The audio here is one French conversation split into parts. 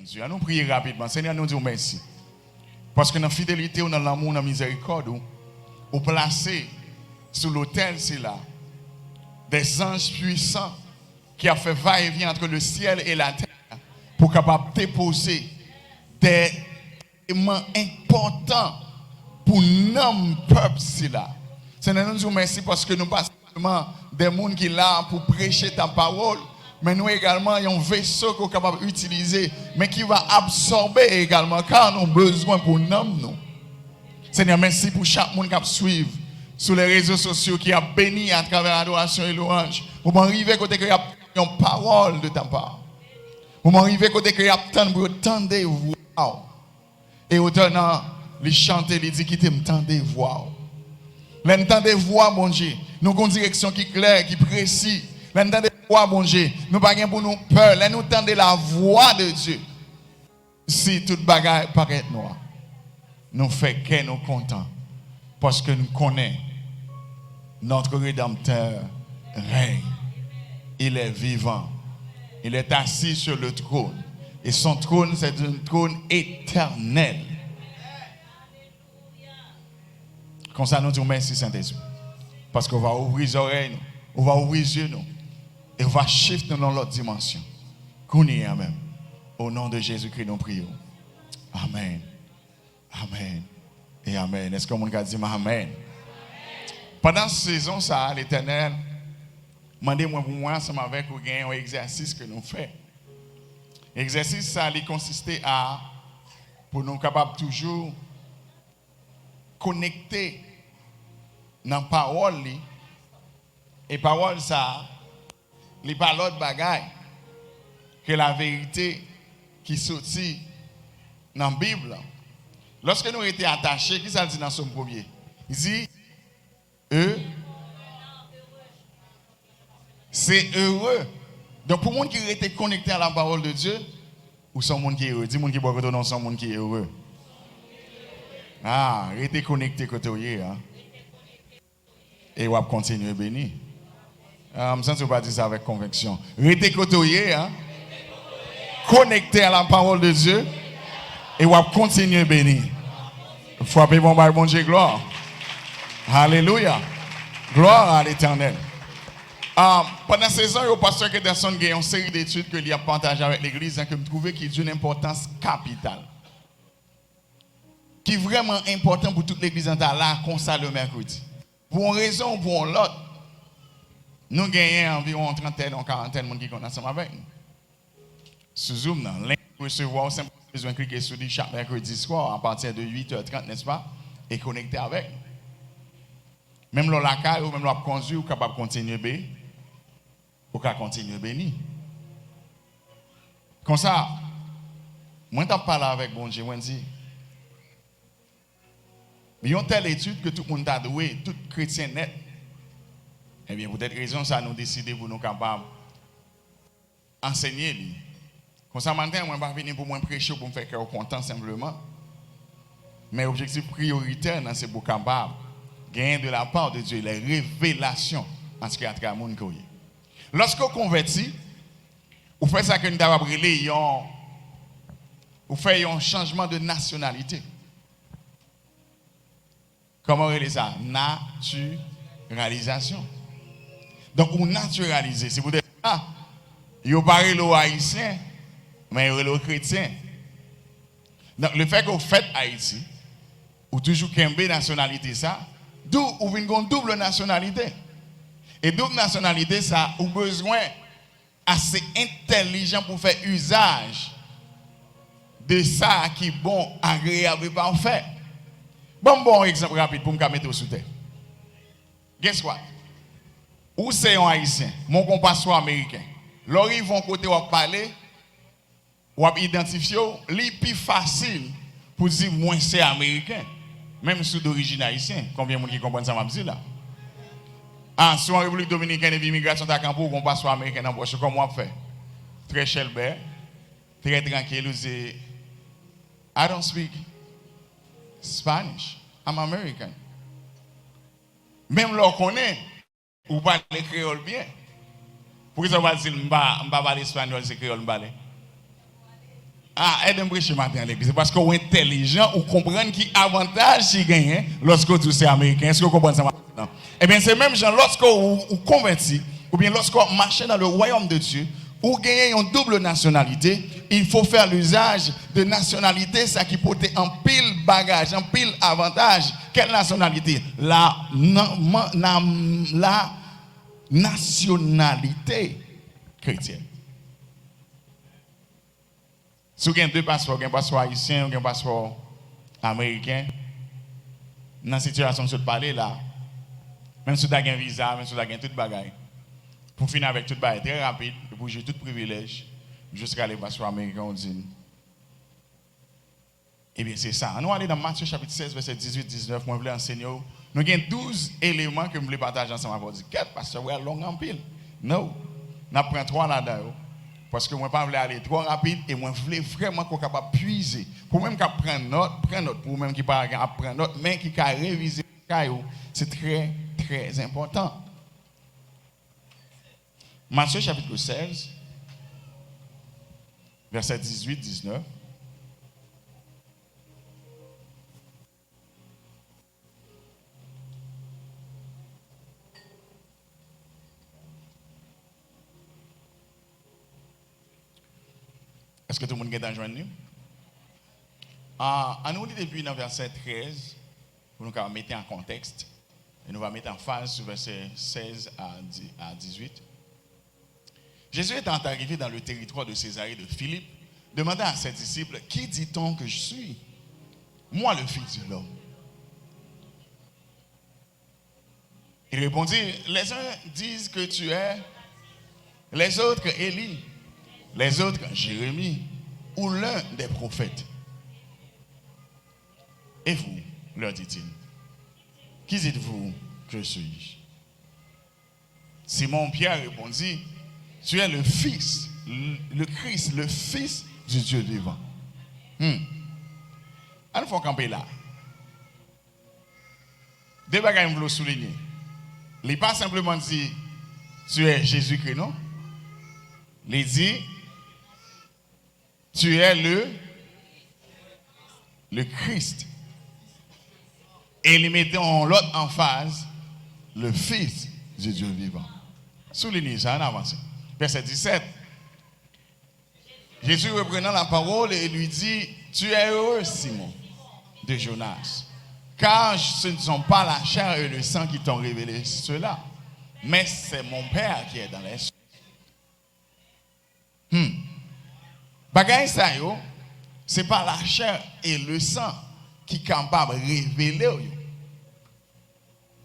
Dieu. Nous prions rapidement. Seigneur, nous disons merci. Parce que dans la fidélité, dans l'amour, dans la miséricorde, vous placez sur l'autel, c'est là, des anges puissants qui ont fait va-et-vient entre le ciel et la terre pour capable déposer des éléments importants pour notre peuple. Seigneur, nous disons merci parce que nous pas seulement des gens qui sont là pour prêcher ta parole, mais nous également avons un vaisseau qu'on est capable d'utiliser, mais qui va absorber également, car nous avons besoin pour nous. Seigneur, merci pour chaque monde qui suit sur les réseaux sociaux, qui a béni à travers l'adoration et louange. Vous m'arrivez côté que y a une parole de ta part. Vous m'arrivez côté que y a tendez voix. Et autant les chanter, les dire qui t'aiment tendez voix. L'entendez voix, mon Dieu. Nous avons une direction qui est claire, qui est précise. L'entendez voix, mon Dieu. Nous n'avons pas pour nous peur. Nous entendons la voix de Dieu. Si toute bagaille paraît noire, nous faisons que nous contents. Parce que nous connaissons notre Rédempteur règne. Il est vivant. Il est assis sur le trône. Et son trône, c'est un trône éternel. Comme ça, nous disons merci Saint-Esprit. Parce qu'on va ouvrir les oreilles, on va ouvrir les yeux, et on va shifter dans l'autre dimension. Qu'on y est même. Au nom de Jésus-Christ, nous prions. Amen. Amen. Et Amen. Est-ce que mon gars dit Amen? Pendant cette saison, ça, l'Éternel, demandez-moi pour moi, ensemble avec vous, un exercice que nous faisons. L'exercice, ça, il consistait à, pour nous capables toujours connecter dans la parole, et parole, ça, les paroles de bagaille, que la vérité qui sortit dans la Bible. Lorsque nous étions attachés, qui ça dit dans son premier? Il dit, c'est heureux. Donc pour les gens qui étaient connectés à la parole de Dieu, ou sont gens qui est heureux? Dis les gens qui boivent non, sont gens qui est heureux. Ah, restez connectés côté hein. Et on va continuer béni. Je ne sais pas dire ça avec conviction. Restez côté hein. Connectés à la parole de Dieu. Et on va continuer béni. Frappez bon Dieu, gloire. Alléluia. Gloire à l'Éternel. Pendant ces ans, le pasteur Keterson a une série d'études qu'il a partagées avec l'Église que je trouvais qui est d'une importance capitale. Qui est vraiment important pour toute l'Église là, comme ça le mercredi. Pour une raison ou pour l'autre, nous gagnons environ 30 ou 40 personnes qui sont ensemble avec nous. Sous Zoom, recevoir simplement besoin de cliquer sur lui chaque mercredi soir à partir de 8h30, n'est-ce pas? Et connecter avec nous. Même la caille ou même la conduit, ou capable de continuer béni. Ou capable de continuer béni. Comme ça, moi je parle avec bon Dieu, je dis, il y a une telle étude que tout le monde a doué, tout chrétien net. Eh bien, pour cette raison, ça nous décider pour nous capables d'enseigner. Comme ça, maintenant, je ne vais pas venir pour moi prêcher pour me faire cœur content simplement. Mais l'objectif prioritaire, c'est pour capable gagner de la part de Dieu les révélations en ce qui a trait à mon courrier. Lorsque vous convertissez, vous faites ça que nous avons brûlé, vous faites un changement de nationalité. Comment on dit ça? Naturalisation. Donc, vous naturalisez. Si vous dites, vous parlez le haïtien, mais vous le chrétien. Donc, le fait que vous faites Haïti, ou toujours qu'une nationalité, ça, d'où vous avez une double nationalité. Et double nationalité, ça, vous avez besoin assez intelligent pour faire usage de ça qui est bon, agréable et parfait. Bon exemple rapide pour me mettre sous terre. Guess what? Ou c'est un haïtien, mon compatriote américain. Lorsqu'ils ils vont côté ou parler, ou identifier, c'est plus facile pour dire moi c'est américain, même sous d'origine haïtien. Combien de gens qui comprennent ça m'a dit là? Ah, si en République Dominicaine et l'immigration t'a campo, on passe soit américain dans poche comme moi fait. Très chelbert, très tranquille, vous dites I don't speak Spanish. I'm American. Même là, on connaît, ou parle créole bien. Pourquoi ça va dire, je ne parle pas l'espagnol, c'est créole, je Ah, aide-moi prêcher matin à l'église. Parce qu'on est intelligent, ou comprendre qui avantage s'il gagne lorsque tu es américain. Est-ce que vous comprenez ça maintenant? Eh bien, c'est même genre, lorsque vous converti, ou bien lorsque vous marchez dans le royaume de Dieu, ou gagnez une double nationalité, il faut faire l'usage de nationalité, ça qui peut être en pile bagage, en pile avantage. Quelle nationalité? La nationalité chrétienne. Si vous avez deux passeports, un passeport haïtien ou un passeport américain, dans la situation que je parle là, même si vous avez un visa, même si vous avez tout bagage, pour finir avec tout bagage très rapide, pour jouer tout privilège, jusqu'à les passeports américains, on dit. Eh bien, c'est ça. Nous allons dans Matthieu chapitre 16, verset 18-19, moi je voulais enseigner. Nous avons 12 éléments que je voulais partager ensemble avec vous. Quatre, parce que vous avez long en pile. Non. Nous prenons 3 là-dedans. Parce que moi, je ne voulais pas aller trop rapide et moi, je voulais vraiment qu'on soit capable de puiser. Pour même qu'on prenne note, pour même qui pas prendre note, mais qui a révisé, c'est très, très important. Matthieu chapitre 16, verset 18-19. Est-ce que tout le monde est dans joindre nous? On nous lit depuis dans verset 13, pour nous mettre en contexte, et nous allons mettre en phase sur verset 16 à 18. Jésus étant arrivé dans le territoire de Césarée de Philippe, demanda à ses disciples, qui dit-on que je suis? Moi, le Fils de l'homme. Il répondit, les uns disent que tu es, les autres Élie, les autres Jérémie, ou l'un des prophètes. Et vous, leur dit-il, qui dites-vous que je suis? Simon-Pierre répondit, tu es le Fils, le Christ, le Fils du Dieu vivant. Il faut camper là. Deux bagages que je veux souligner. Il n'a pas simplement dit, tu es Jésus-Christ, non? Il dit, tu es le Christ. Et il mettait en l'autre en phase, le Fils du Dieu vivant. Soulignez ça, en avance. Verset 17. Jésus reprenant la parole et lui dit, tu es heureux, Simon, de Jonas, car ce ne sont pas la chair et le sang qui t'ont révélé cela, mais c'est mon Père qui est dans les cieux. Bagay ça yo, c'est pas la chair et le sang qui sont capables de révéler.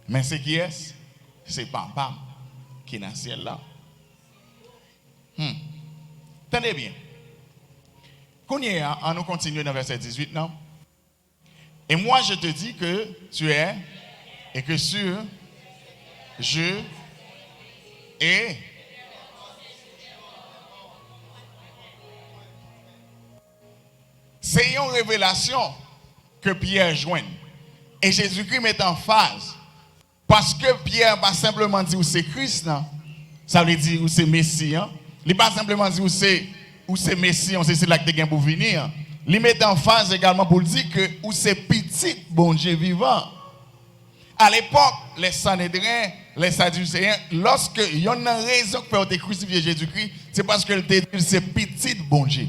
Mais c'est qui est-ce? C'est Papa qui est dans le ciel là. Tenez bien. Quand on continue dans verset 18, non? Et moi je te dis que tu es, et que sur, je, et c'est une révélation que Pierre joigne. Et Jésus-Christ met en phase. Parce que Pierre n'a pas simplement dit où c'est Christ, non? Ça veut dire où c'est Messie. Hein? Il n'a pas simplement dit où c'est Messie, on sait c'est là que tu es pour venir. Il met en phase également pour dire que où c'est petit bon Dieu vivant. À l'époque, les Sanhédrins, les Sadducéens, lorsque il y a une raison pour faire crucifier Jésus-Christ, c'est parce que c'est petit bon Dieu.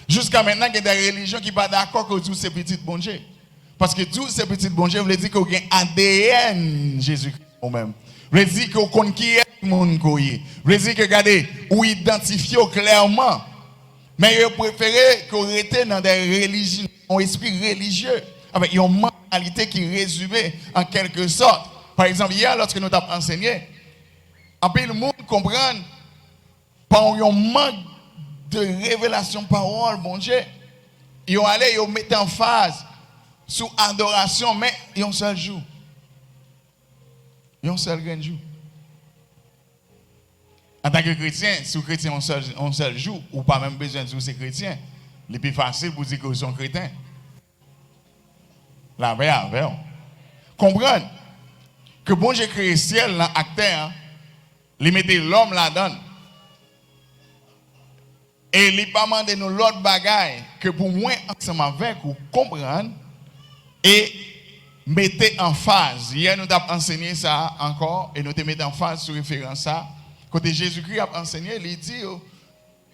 Jusqu'à maintenant, il y a des religions qui ne sont pas d'accord que Dieu c'est petit bon Dieu. Parce que Dieu c'est petit bon Dieu, vous voulez dire qu'il y a un ADN Jésus-Christ même. Vous voulez dire que vous connaissez qui est le monde. Vous voulez dire que, regardez, vous identifiez clairement. Mais vous préférez que vous restez dans des religions, un esprit religieux, avec une mentalité qui est résumée en quelque sorte. Par exemple, hier, lorsque nous avons enseigné, un peu le monde comprend par un manque de révélation parole, bon Dieu. Ils ont allé, ils ont mis en phase sous adoration, mais ils ont un seul jour. Ils ont un seul grand jour. En tant que chrétien, si vous chrétien un seul jour, ou pas même besoin de dire que c'est chrétien, le plus facile pour dire que vous sont chrétiens. La veille avec. Comprenez que bon Dieu créé le ciel dans l'acteur, il mettait l'homme là-dedans. Et il pas demandé nous l'autre bagaille que pour moi ensemble avec vous comprendre et mettez en phase. Hier nous avons enseigné ça encore et nous te mettons en phase sur référence ça. Côté Jésus-Christ a enseigné, il dit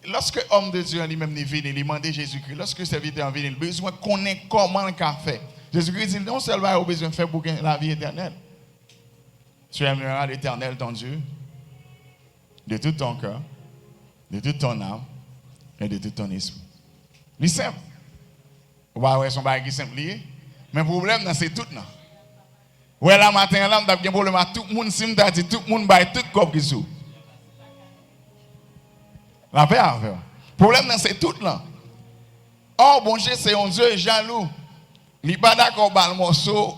lorsque l'homme de Dieu lui-même est venu, il demande Jésus-Christ, lorsque le serviteur est venu, il a besoin de connaître comment il a fait. Jésus-Christ dit non seulement il a besoin de faire pour la vie éternelle. Tu aimeras l'Éternel ton Dieu de tout ton cœur, de toute ton âme et de tout ton esprit. C'est simple. On va voir son bagage simple. Mais le problème, c'est tout. Ouais, la matin, là, on a un problème à tout le monde. Si on a dit tout le monde, tout le corps qui sous. La paix avec. Le problème, c'est tout. Oh, bon Dieu, c'est un Dieu jaloux. Il n'est pas d'accord avec le morceau.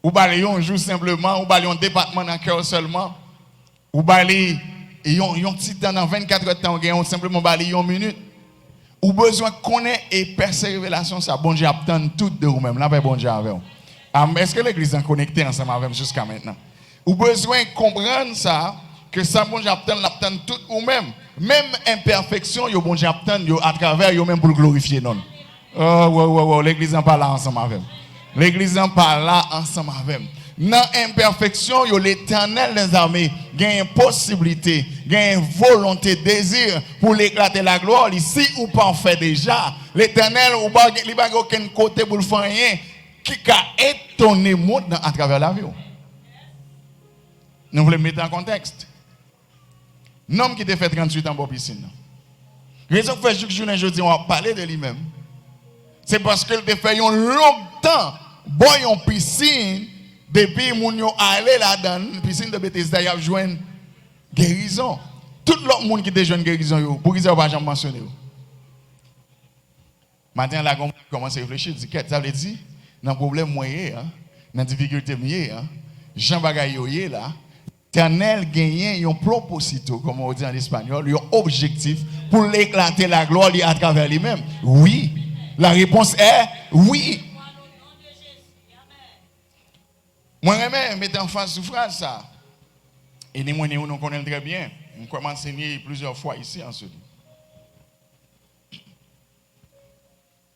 Ou balayer un jour simplement, ou balayer un département dans le cœur seulement. Ou balayer un petit temps dans 24 heures de temps, ou simplement balayer une minute. Ou besoin de connaître et percer révélation, ça. Bon Dieu attend tout de vous-même. Là, bon Dieu avec vous. Est-ce que l'église est connectée ensemble avec vous jusqu'à maintenant? Ou besoin de comprendre ça, que ça, bon Dieu attend tout vous-même. Même imperfection, bon Dieu attend à travers vous-même pour le glorifier. Non. Oh, l'église n'est pas là ensemble avec vous. L'église n'est pas là ensemble avec vous. Dans l'imperfection, l'Éternel des armées a une possibilité, a une volonté, désir pour l'éclater la gloire. Si ou pas en fait déjà, l'Éternel n'a pas aucun côté pour le faire rien qui a étonné le monde à travers la vie. Nous voulons mettre en contexte. L'homme qui a fait 38 ans pour piscine. Raison que fait journée aujourd'hui, on va parler de lui-même. C'est parce qu'il a fait longtemps, boy en piscine. Depuis moun yo allé là-dedans, piscine de Bethesda, y a joint guérison. Tout l'autre monde qui te joint guérison yo, pour qu'ils ne pas jamais mentionné. Maintenant là on commence à réfléchir, dit qu'est-ce ça veut dire dans problème moyen hein, dans difficulté moyen hein, Jean bagay yo là, L'Éternel gagne un proposito comme on dit en espagnol, un objectif pour l'éclater la gloire à travers lui-même. Oui. La réponse est oui. Moi, je mets en face de phrase ça. Et nous connaissons très bien. Je commence à enseigner plusieurs fois ici en ce lieu.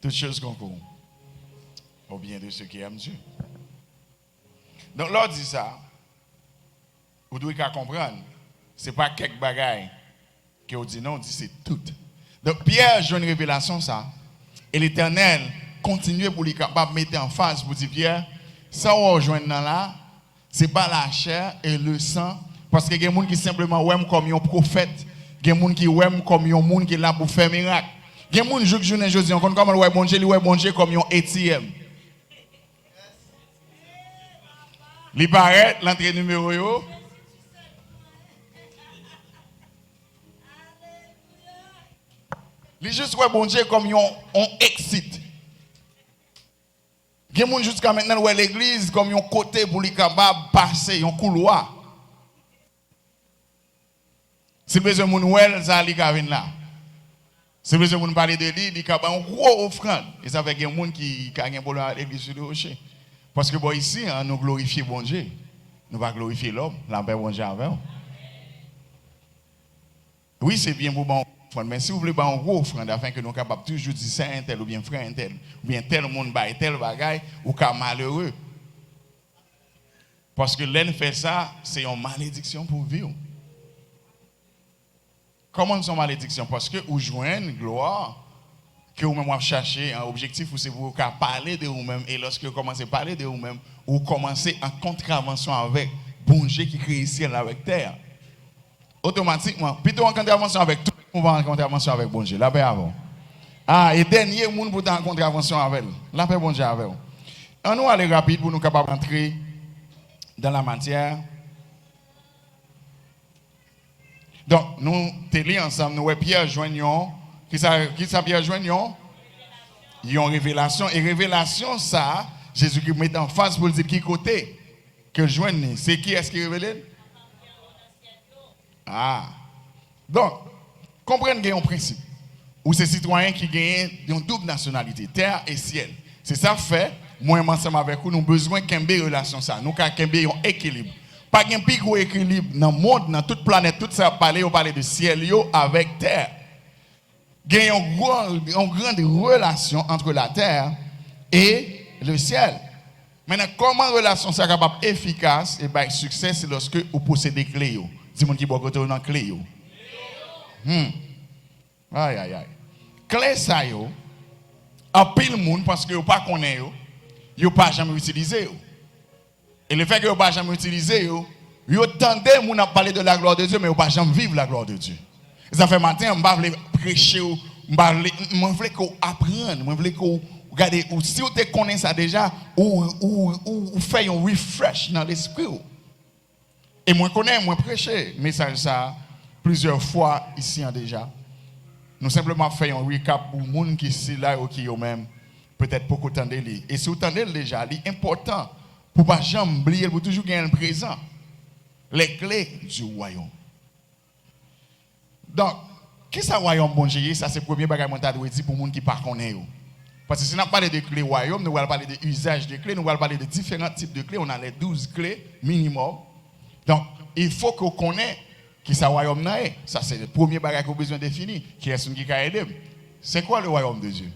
Toutes choses concourent au bien de ceux qui aiment Dieu. Donc, l'ordre dit ça. Vous devez comprendre. Ce n'est pas quelques bagailles que vous dites non, on dit c'est tout. Donc, Pierre joue une révélation ça. Et l'Éternel continue pour lui capable de mettre en face pour dire Pierre. Ça on rejoint dans là, c'est pas la chair et le sang parce que il y a des gens qui simplement ouem comme un prophète, il y a des gens qui ouem comme un monde qui est là pour faire miracle. Il y a des gens qui journée Josie on comme ouais bon Dieu comme un ATM. Il paraît l'entrée numéro yo. Il juste ouais bon Dieu comme un exit. Il y a des gens jusqu'à maintenant où l'église comme un côté pour les capables passer, un couloir. C'est besoin de nous ça li ka vinn là. C'est besoin de nous parler de lui, il a un gros offrande. Et ça fait qu'il y a des gens qui ont un problème à l'église sur le rocher. Parce que bon ici, hein, nous glorifions bon Dieu. Nous pas glorifier l'homme, la paix bon Dieu avec. Oui, c'est bien pour bon offrande, mais si vous voulez un gros offrande afin que nous soyons capables toujours dire c'est un tel ou bien frère un tel ou bien tel monde bail tel bagaille ou cas malheureux. Parce que l'un fait ça, c'est une malédiction pour vivre. Comment c'est une malédiction? Parce que vous jouez une gloire que vous-même cherchez un objectif où c'est vous parler de vous-même et lorsque vous commencez à parler de vous-même, vous commencez en contravention avec bon Dieu qui crée ciel avec terre. Automatiquement, plutôt en contravention avec tout, on va en contravention avec bon Dieu. La paix avant. Ah, et dernier monde pour en contravention avec la paix bon Dieu avec. On nous aller rapide pour nous capables d'entrer dans la matière. Donc, nous télé ensemble, nous Pierre joignons. Qui ça Pierre joignons? Il y a une révélation. Et révélation, ça, Jésus-Christ met en face pour dire qui côté que joigne. C'est qui est-ce qui révèle? Ah. Donc, comprenez qu'il y a un principe. Où ces citoyens qui gagnent une double nationalité, terre et ciel. C'est ça fait, moi ensemble avec vous, nous avons besoin qu'un bel relation ça. Nous avons un équilibre. Pas un plus gros équilibre dans le monde, dans toute planète, tout ça, on parle de ciel avec terre. Il y a une grande relation entre la terre et le ciel. Maintenant, comment relation ça capable efficace et bien succès, c'est lorsque vous possédez des clés. Dis-moi qui boit côté dans clé. Aïe aïe aïe. Clé ça yo. En pile monde parce que vous pas connaît yo pas jamais utilisé. Et le fait que vous pas jamais utilisé yo tendez moun a parler de la gloire de Dieu mais vous pas jamais vivre la gloire de Dieu. Ça fait matin on va prêcher on veut qu'on apprenne, on veut qu'on regardez si vous te connaissez ça déjà ou fait un refresh dans l'esprit. Et moi connais moi prêcher message ça plusieurs fois ici déjà. Nous simplement faisons un recap pour les gens qui sont là ou qui sont même peut-être beaucoup tendre li. Et si vous tendez déjà, c'est important pour ne pas jamais oublier, pour toujours gagner le présent. Les clés du royaume. Donc, qu'est-ce que le royaume bon Dieu? Ça c'est le premier bagage que je dire pour les gens qui ne connaissent pas. Parce que si on parle de clés royaume, nous allons parler de usage de clés, nous allons parler de différents types de clés. On a les 12 clés minimum. Donc, il faut qu'on connaisse qui ça royaume là est. Ça c'est le premier bagage qu'on a besoin de définir. Qui est-ce qui a aidé? C'est quoi le royaume de Dieu?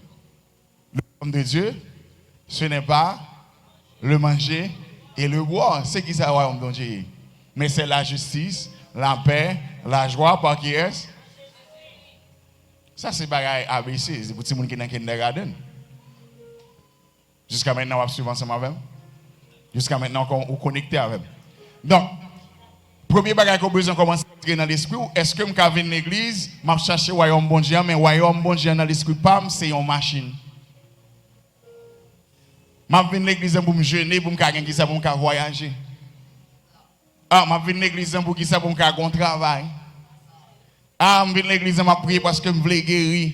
Le royaume de Dieu, ce n'est pas le manger et le boire. C'est qui ça le royaume de Dieu? Mais c'est la justice, la paix, la joie par qui est? Ça c'est bagage ABC. C'est pour tout le monde qui est dans le kindergarten. Jusqu'à maintenant, on va suivre ensemble avec. Jusqu'à maintenant, on est connecté avec. Donc, premier bagage qu'on a besoin de commencer à entrer dans l'esprit, est-ce que je vais venir à l'église, je vais chercher le royaume bon Dieu, mais le royaume bon Dieu dans l'esprit, c'est une machine. Je vais venir à l'église pour me jeûner, pour me voyager. Je vais venir à l'église pour me faire un travail. Je vais venir à l'église pour prier parce que je veux guérir.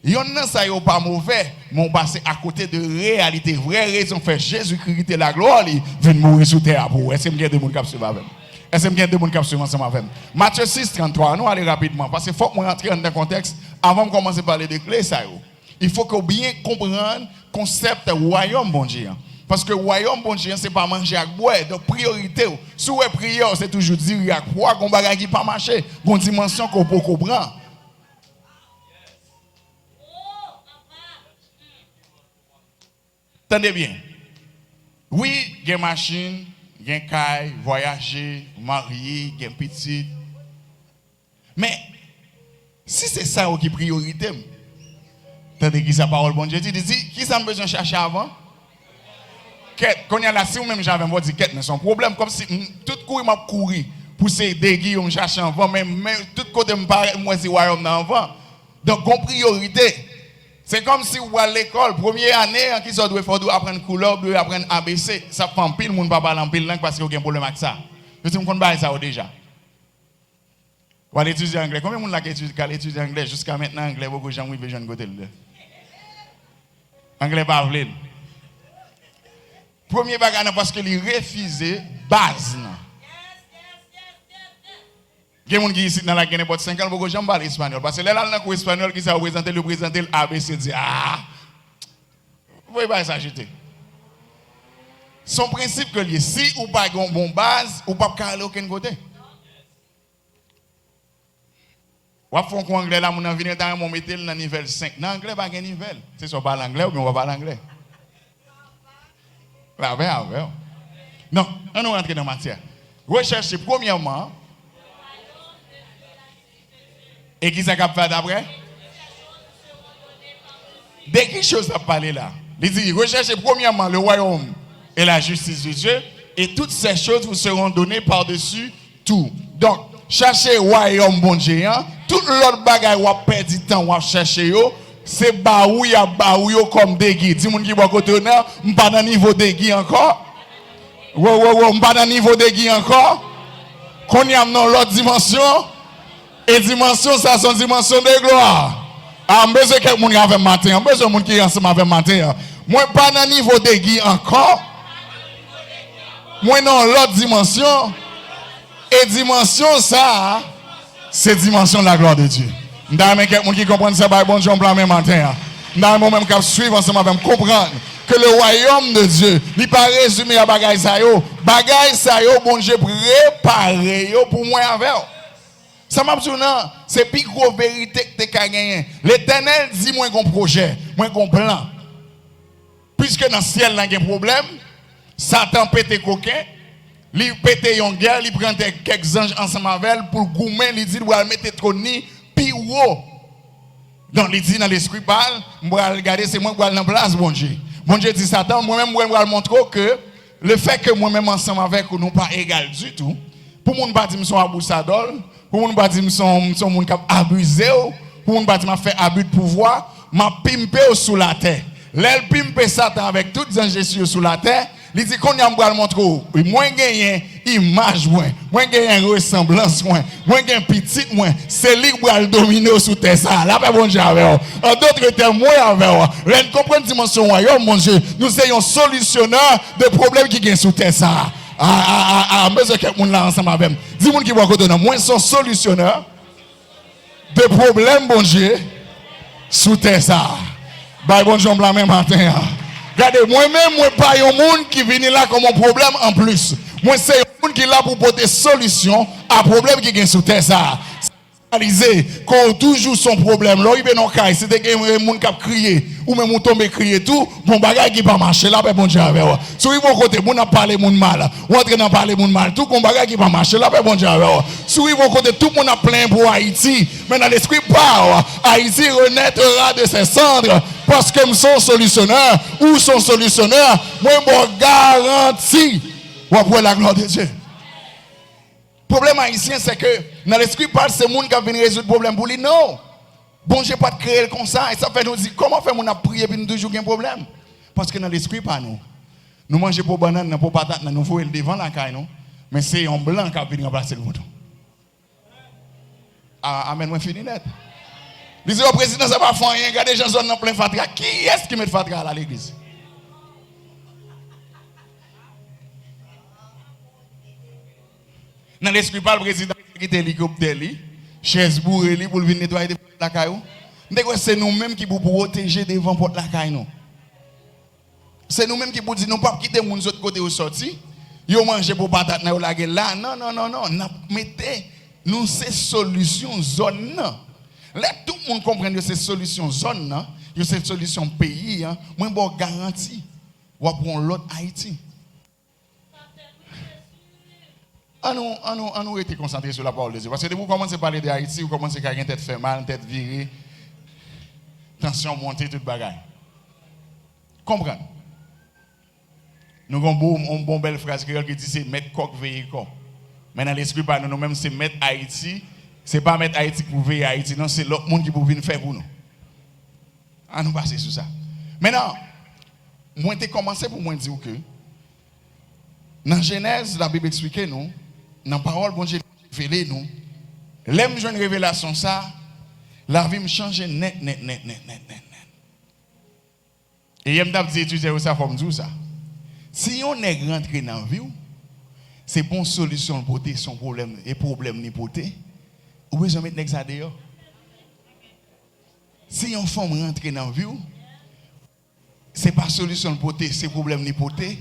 Il y en a ça n'est pas mauvais, mais on passe à côté de réalité. Vraie raison fait Jésus-Christ la gloire, il vient mourir sur terre pour. Est-ce que je vais vous suivre avec? Est-ce que je vais vous suivre ensemble avec? Matthieu 6, 33, nous allons rapidement. Parce qu'il faut que nous rentrions dans le contexte avant de commencer à parler de clés. Il faut que bien comprendre le concept royaume bon Dieu. Parce que le royaume bon Dieu, ce n'est pas manger à boire. Donc, priorité, si vous priez, c'est toujours dire qu'il y a quoi qu'on ne peut pas marcher, une dimension qu'on peut comprendre. Attendez bien. Oui, il y a une machine, il y a une caille, voyager, marier, il y a une petite. Mais, si c'est ça qui est priorité, attendez qui sa parole, bon Dieu, dit, qui ça a besoin de chercher avant? Quête, quand il y a la si ou même j'avais un dit quête, mais son problème, comme si tout coup il m'a couru pour ces déguis, on cherche avant, mais tout côté me paraît, moi c'est royaume avant. Donc, en priorité. C'est comme si vous allez à l'école, première année, qui doit apprendre couleur, doit apprendre ABC. Ça fait un pile, monde pas parler en pile langue parce qu'il y a un problème avec ça. Je sais qu'on parle ça déjà. Vous allez étudier anglais. Combien de monde qui étudie anglais jusqu'à maintenant anglais beaucoup de gens qui veulent côté là. Anglais pas vrai. Premier bagage parce que il refusé base. Il y a des gens qui ici dans la Guinée, 5 ans, beaucoup de gens parlent espagnol. Parce que là, dans le espagnol, qui s'est représenté le ABCD. Ah! Vous voyez pas s'agiter. Son principe que si ou pas une bonne base, ou pas aller aucun côté. Ou faire un anglais là, on vient dans mon métier dans niveau 5. Dans l'anglais, pas de niveau. C'est soit pas l'anglais ou bien on va pas l'anglais. Là, ouais. Non, on va rentrer dans la matière. Recherchez premièrement. Et qui ça va faire d'après? De quelle chose à parler là? Il dit, recherchez premièrement le royaume et la justice de Dieu, et toutes ces choses vous seront données par-dessus tout. Donc, cherchez le royaume bon Dieu, tout l'autre bagaille ou perdu temps ou chercher yo, c'est baoui comme des guides. Dis-moi qui va côté là, m'pas dans niveau des guides encore. M'pas dans niveau des guides encore. Qu'on y a dans l'autre dimension. Et dimension, ça, c'est une dimension de gloire. Je besoin que quelqu'un qui a matin, je besoin de qui est ensemble avec matin. Moi, pas dans le niveau de Guy encore. Moi, dans l'autre dimension. Et dimension, ça, c'est dimension de la gloire de Dieu. Je veux quelqu'un qui comprend ça, bon Dieu, plan même matin. Je veux même qui suivre ensemble avec comprendre que le royaume de Dieu, il n'est pas résumé à bagaille ça yo. Bagaille ça yo, bon Dieu, préparé yo pour moi avec. Ça m'a dit non, c'est plus gros vérité que tu as gagné. L'Éternel dit moi un projet, moi un plan. Puisque dans le ciel il y a un problème, Satan pète coquin, il pète une guerre, il prend quelques anges ensemble avec elle pour goumer, il dit il va mettre trop ni plus haut. Donc il dit dans l'esprit parle, je vais regarder c'est moi qui vais dans place bon Dieu. Bon Dieu dit Satan, moi-même je vais montrer que le fait que moi-même ensemble avec vous nous pas égal du tout. Pour mon pas dire son aboussadol, pour mon pas dire son monde qui abusé, pour mon pas dire fait abus de pouvoir, m'a pimpé sous la terre. L'aile pimpe Satan avec toutes les anges sous la terre. Il dit qu'on y a me montrer moi gagné image moi gagné ressemblance moi gagné petite moi c'est lui qui va dominer sous terre ça là pas bon Dieu avec en d'autres termes moi avec vous comprendre dimension royaume mon Dieu nous sommes solutionneurs de problèmes qui gagnent sous terre ça besoin que monde là ensemble avec dis monde qui va côté moi sont solutionneurs de problèmes bon Dieu sous terre ça bah bon Dieu la même matin. Regardez, moi-même, moi pas un monde qui vient là comme un problème en plus. Moi, c'est un monde qui est là pour porter solution à un problème qui est sous terre. Ça. Qu'on toujours son problème. Là, il vient dans le cas, c'est des gens qui crient, ou même on tombe crier tout, bon bagage qui pas marcher là, bon Dieu avec vous. Si vous côté, on a parlé mon mal, ou entre dans parler mon mal, tout bon bagage qui pas marcher là, bon Dieu avec vous. Si vous côté, tout le monde a plein pour Haïti, mais dans l'esprit pas, Haïti renaîtra de ses cendres. Parce que nous sommes solutionneurs, ou sont solutionneurs, moi, je garantis, ou après la gloire de Dieu. Le problème haïtien, c'est que dans l'esprit parle, c'est le monde qui a venu résoudre le problème pour lui. Non. Bon, je n'ai pas créé comme ça. Et ça fait nous dire, comment faire mon prier et nous toujours un problème? Parce que dans l'esprit, pas nous. Nous mangeons pour banane, pour patate, nous voyons le devant la caille, non? Mais c'est un blanc qui a venu remplacer le mouton. Amen, moi, fini net. Les disent au président, ça va faire rien. Regardez les gens dans plein fatra. Qui est-ce qui met fatra à l'église? Dans l'esprit, pas le président qui est hélicoptère, chaise bourrée pour venir nettoyer la caillou. C'est nous-mêmes qui pour protéger devant porte la caillou. C'est nous-mêmes qui pour dire nous pas quitter mon autre côté au sorti. Yo manger pour patate na yo la là. Non. Mettez nous ces solutions zone. Là tout le monde comprend que c'est solution zone là, c'est solution pays hein. Moi bon garantie ou pour l'autre Haïti. nous été concentrés sur la parole de Dieu. Parce que vous commencez à parler de Haïti, vous commencez à avoir une tête fait mal, une tête virée, tension montée, toute bagaille. Comprenez? Nous avons une bonne belle phrase qui dit c'est mettre coq veiller coq. Mais dans l'esprit, nous-mêmes, c'est mettre Haïti. Ce n'est pas mettre Haïti pour veiller Haïti, non, c'est l'autre monde qui peut venir faire pour nous. Nous passer sur ça. Maintenant, moi, j'ai commencé pour moi dire que dans Genèse, la Bible explique nous, dans la parole, bon Dieu révélé nous, l'aime j'ai une révélation ça, la vie me change net. Et il m'a dit étudier ça comme dire ça. Si on est rentré dans la vie, c'est pour une solution pour son problème et problème ni porter, ou besoin mettre ça dehors. Si on femme rentre dans la vie, c'est pas solution pour c'est problème ni porter,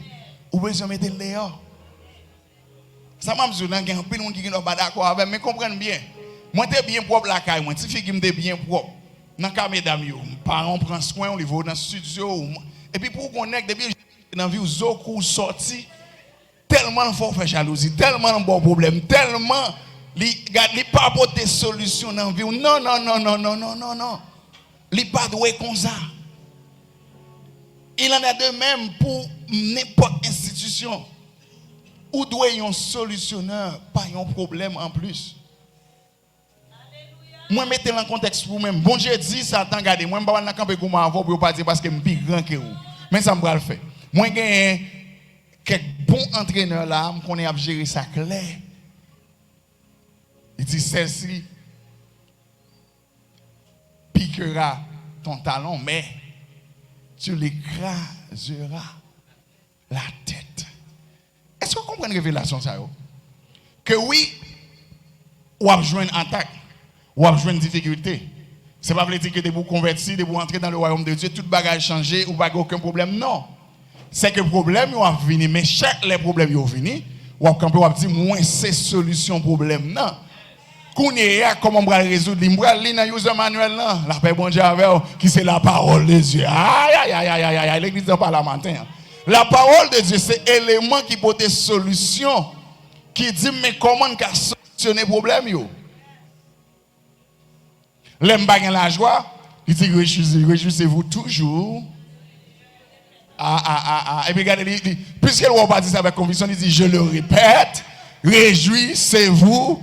ou besoin mettre dehors. Ça m'a dit qu'il y a un peu de monde qui n'est pas d'accord avec, mais comprenez bien. Moi, je suis bien propre la caille, moi, si je suis bien propre, dans la mesdames, mes parents prennent soin, on les voit dans le studio. Et puis pour qu'on ait depuis dans la vie, Zoku sorti, tellement fort fait jalousie, tellement bon problème, tellement il pas apporter solution dans la vie. Non. Il pas doué comme ça. Il en a de même pour n'importe institution. Ou doit y un solutionneur, pas un problème en plus. Moi, mettez le contexte pour moi-même. Bon, j'ai dit ça, attends, regardez. Moi, je ne vais pas camper pour moi pour pas dire parce que je suis plus grand que vous. Mais ça me va le faire. Moi, j'ai quelques bons entraîneurs là, je connais à gérer ça clair. Il dit, celle-ci piquera ton talon, mais tu l'écraseras la tête. Est-ce que vous comprenez la révélation ça? Que oui, ou avez joué une attaque, ou avez joué une difficulté. Ce n'est pas dire que vous convertir, de vous entrer dans le royaume de Dieu, tout bagage changé, ou pas aucun problème. Non. C'est que le problème est venu, mais chaque les problèmes sont venus, ou avez dire, moi, c'est solution problème. Non. Comment on va résoudre? On va lire dans user manuel là, la paix bon Dieu avec qui c'est la parole de Dieu. Aïe aïe aïe aïe aïe, l'église parlementaire. La parole de Dieu c'est élément qui porte solution, qui dit mais comment on solutionner le problème yo. L'aime pas la joie, il dit réjouissez-vous toujours. Et puis regardez, puisque le roi pas dit ça avec conviction, il dit je le répète, réjouissez-vous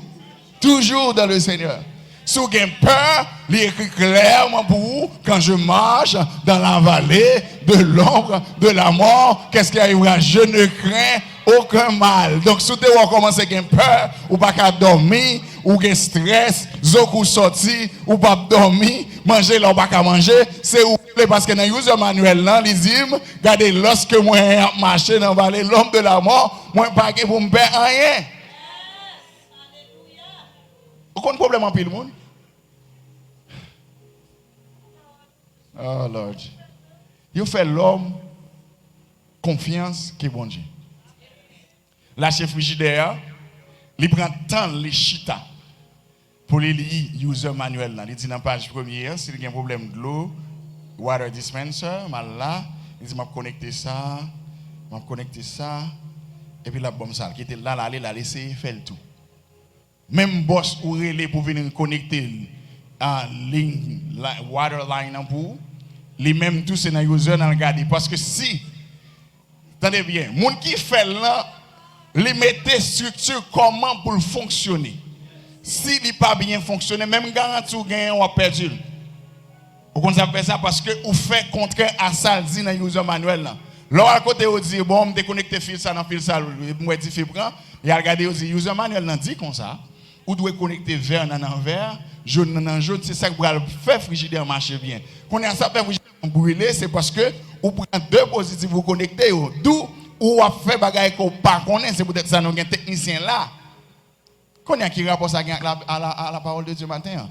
toujours dans le Seigneur. Si vous avez peur, il écrit clairement pour vous, quand je marche dans la vallée de l'ombre de la mort, qu'est-ce qui arrivera? Je ne crains aucun mal. Donc, si vous avez commencé à avoir peur, ou pas qu'à dormir, ou qu'à stress, ou sorti, ou pas dormir, manger là, ou pas qu'à manger, c'est où? Parce que dans le user manuel, il dit, regardez, lorsque moi marche dans la vallée de l'ombre de la mort, moi pas pour me perdre rien. Aucun problème en pile monde. Oh Lord. Il fait l'homme confiance qui est bon Dieu. La chef frigidaire, il prend tant les chita pour les lire user manuel. Il dit dans la page première, s'il y a un problème de l'eau, water dispenser, mal là, il dit m'a connecter ça, et puis la bombe ça qui était là, la laisser faire le tout. Même boss ou relais pour venir connecter en ligne water line pour les mêmes tous c'est dans user dans regarder parce que si attendez bien monde qui fait là les mettez structure comment pour fonctionner si il pas bien fonctionner même garantie ou gain on perdu vous connaissez faire ça parce que vous fait contraire à ça dit dans user manuel là là à côté vous dit bon me déconnecter fil ça dans fil ça moi dit fil prend il a regardé vous dit user manuel nan dit comme ça ou doit connecter vert dans vert, jaune dans jaune, c'est ça qui va faire frigidaire marcher bien. Quand on a ça fait frigidaire brûler, c'est parce que vous prenez deux positifs vous connectez d'où ou a fait bagaille qu'on pas connaît, c'est peut-être ça nous un technicien là. Qu'on a qui rapport ça à la parole de Dieu matin.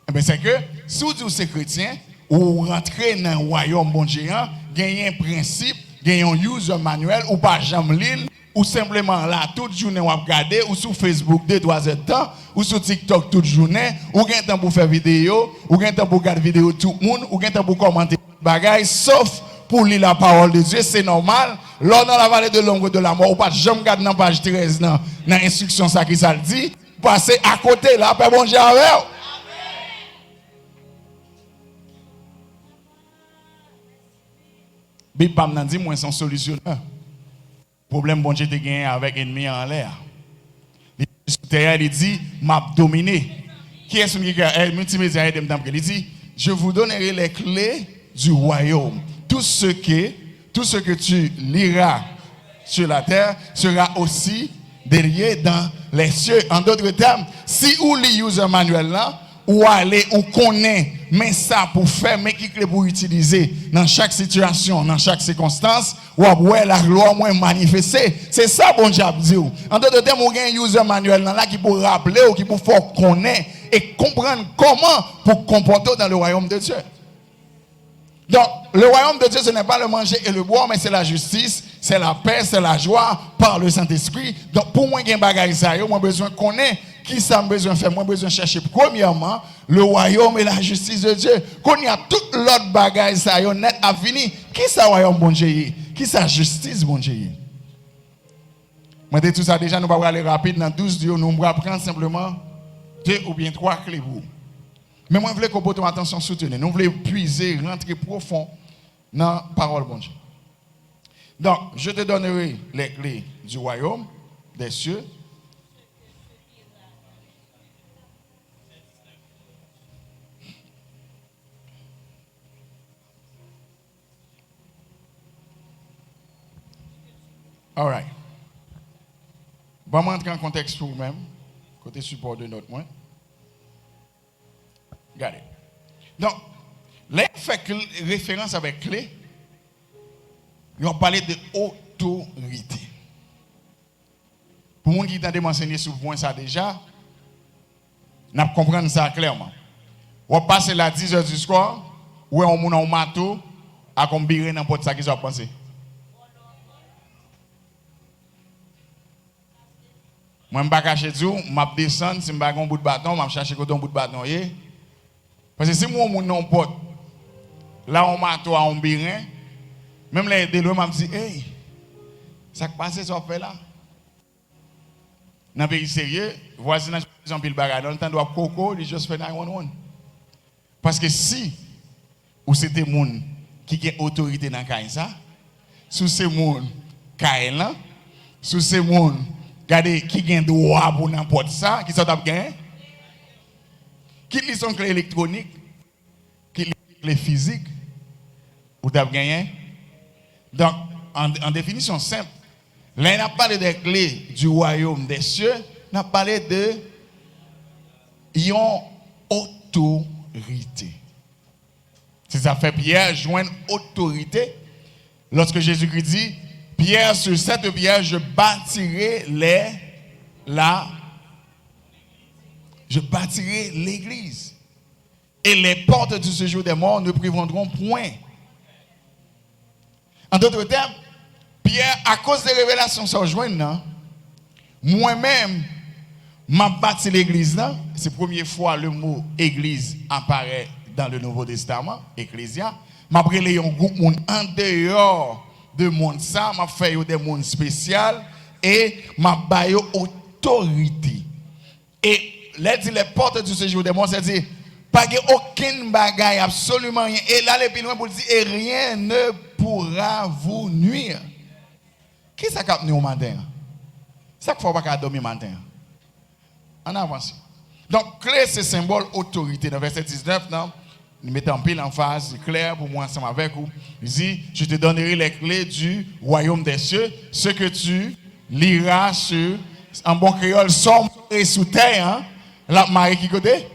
Eh ben c'est que si vous dites c'est chrétien ou rentrez dans le royaume bon Dieu, gagnez un principe, gagnez un user manuel ou pas jamais lire ou simplement là toute journée on regarder ou sur Facebook 2-3 heures de temps ou sur TikTok toute journée ou gain temps pour faire vidéo ou gain temps pour regarder vidéo tout le monde ou gain temps pour commenter bagaille sauf pour lire la parole de Dieu c'est normal là dans la vallée de l'ombre de la mort ou pas jamais regarder dans page 13 dans instruction ça qui ça dit passer à côté là après bon Dieu avec Bip pam nan dit moi son solutionnaire problème bon Dieu te gagné avec ennemi en l'air. Il dit m'a dominé. Qui est-ce qui multimédia il dit je vous donnerai les clés du royaume. Tout ce que tu liras sur la terre sera aussi délié dans les cieux. En d'autres termes, si vous lisez user manuel là ou aller ou connaît mais ça pour faire mais qui clé pour utiliser dans chaque situation dans chaque circonstance ou ouais la gloire moins manifester c'est ça bon Dieu dit en d'autres termes on a un user manuel là qui pour rappeler ou qui pour faire connaître et comprendre comment pour comporter dans le royaume de Dieu. Donc le royaume de Dieu ce n'est pas le manger et le boire mais c'est la justice, c'est la paix, c'est la joie par le Saint-Esprit. Donc pour moi gain bagaille ça yo moi besoin connaître qui ça me besoin faire? Moi besoin chercher premièrement le royaume et la justice de Dieu. Qu'on y a toute l'autre bagaille ça yo net à fini. Qui ça royaume bon Dieu? Qui ça justice bon Dieu? Moi de tout ça déjà nous va aller rapide dans 12 Dieu nous va prendre simplement 2 ou bien 3 clés pour. Mais moi je voulais qu'on porte attention soutenue. Nous voulons puiser rentrer profond dans la parole bon Dieu. Donc je te donnerai les clés du royaume des cieux. All right. Bon, on entrer en contexte pour vous-même, côté support de notre moins. Regardez. Donc, là, il fait référence avec clé. Ils ont parlé de autorité. Pour les gens qui ont m'enseigner sur le point ça déjà, nous comprenons ça clairement. On passe là 10 heures du soir, où on a un marteau, à combiner n'importe ça qu'ils ont pensé. Moi, je ne vais pas cacher tout, je vais descendre, si je n'ai pas un bout de bâton, je vais chercher un bout de bâton. Parce que si moi, je non pote, là, on m'a toi, on birin, même les de loin, je me dis, hey, ça qui passe, ça fait là. Dans le pays sérieux, voisin, ils ont pile bagarre. Dans le temps de Coco, ils juste fait 911. Parce que si, ou c'est des gens qui ont autorité dans le cas, sous ces gens qui ont sous ces gens qui ont droit pour n'importe ça, qui sont gagné, qui lisent son clé électronique, qui lisent clé physique, ou t'as gagné. Donc, en définition simple, là, on a parlé des clés du royaume des cieux, on a parlé de une autorité. C'est ça fait Pierre joindre autorité. Lorsque Jésus-Christ dit, Pierre, sur cette pierre, je bâtirai je bâtirai l'église. Et les portes du séjour des morts ne prévaudront point. En d'autres termes, Pierre, à cause des révélations sur joindre, moi-même, m'a bâti l'église là. C'est la première fois le mot église apparaît dans le Nouveau Testament, ecclésia. M'a brûlé un groupe en dehors de monde ça, m'a fait des mondes spéciaux et m'a baillé autorité. Et là dit les portes du séjour des morts, c'est-à-dire pas aucune bagaille, absolument rien. Et là les plus loin pour dire et rien ne pourra vous nuire. Qui ça cap nous au matin? Ça qu'il faut pas dormir matin. En avance. Donc clé c'est symbole autorité dans verset 19 non? Nous mettons en pile en face, c'est clair pour moi ensemble avec vous. Il dit, je te donnerai les clés du royaume des cieux, ce que tu liras sur, en bon créole, somme et sous terre, hein? La marée qui côté?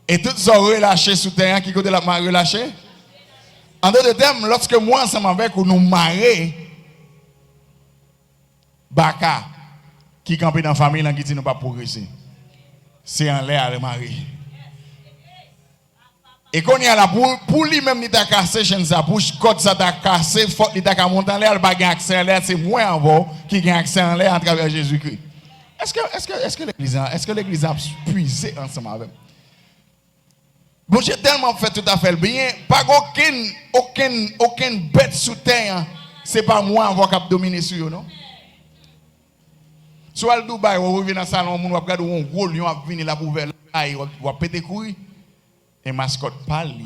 Et toutes sont relâchées sous terre, qui côté la marée relâchée? En d'autres termes, lorsque moi ensemble avec vous, nous marée, Baka, qui campe dans la famille, qui dit nous pas progresser. C'est en l'air le mari. Et quand il y a la pour lui-même, il t'a cassé, chez sa bouche, quand ça t'a cassé, il t'a monté en l'air, il n'a pas accès en l'air, c'est moi en bas qui a accès en l'air à travers Jésus-Christ. Est-ce que l'Église a puisé ensemble avec? Bon, j'ai tellement fait tout à fait le bien, pas aucune bête sous terre, c'est pas moi en bas qui a dominé sur eux, non? Soit le Dubaï, on revient dans le salon, on va regarder un gros lion qui vient là pour ouvrir là, il va péter couille. Et mascotte pas lié.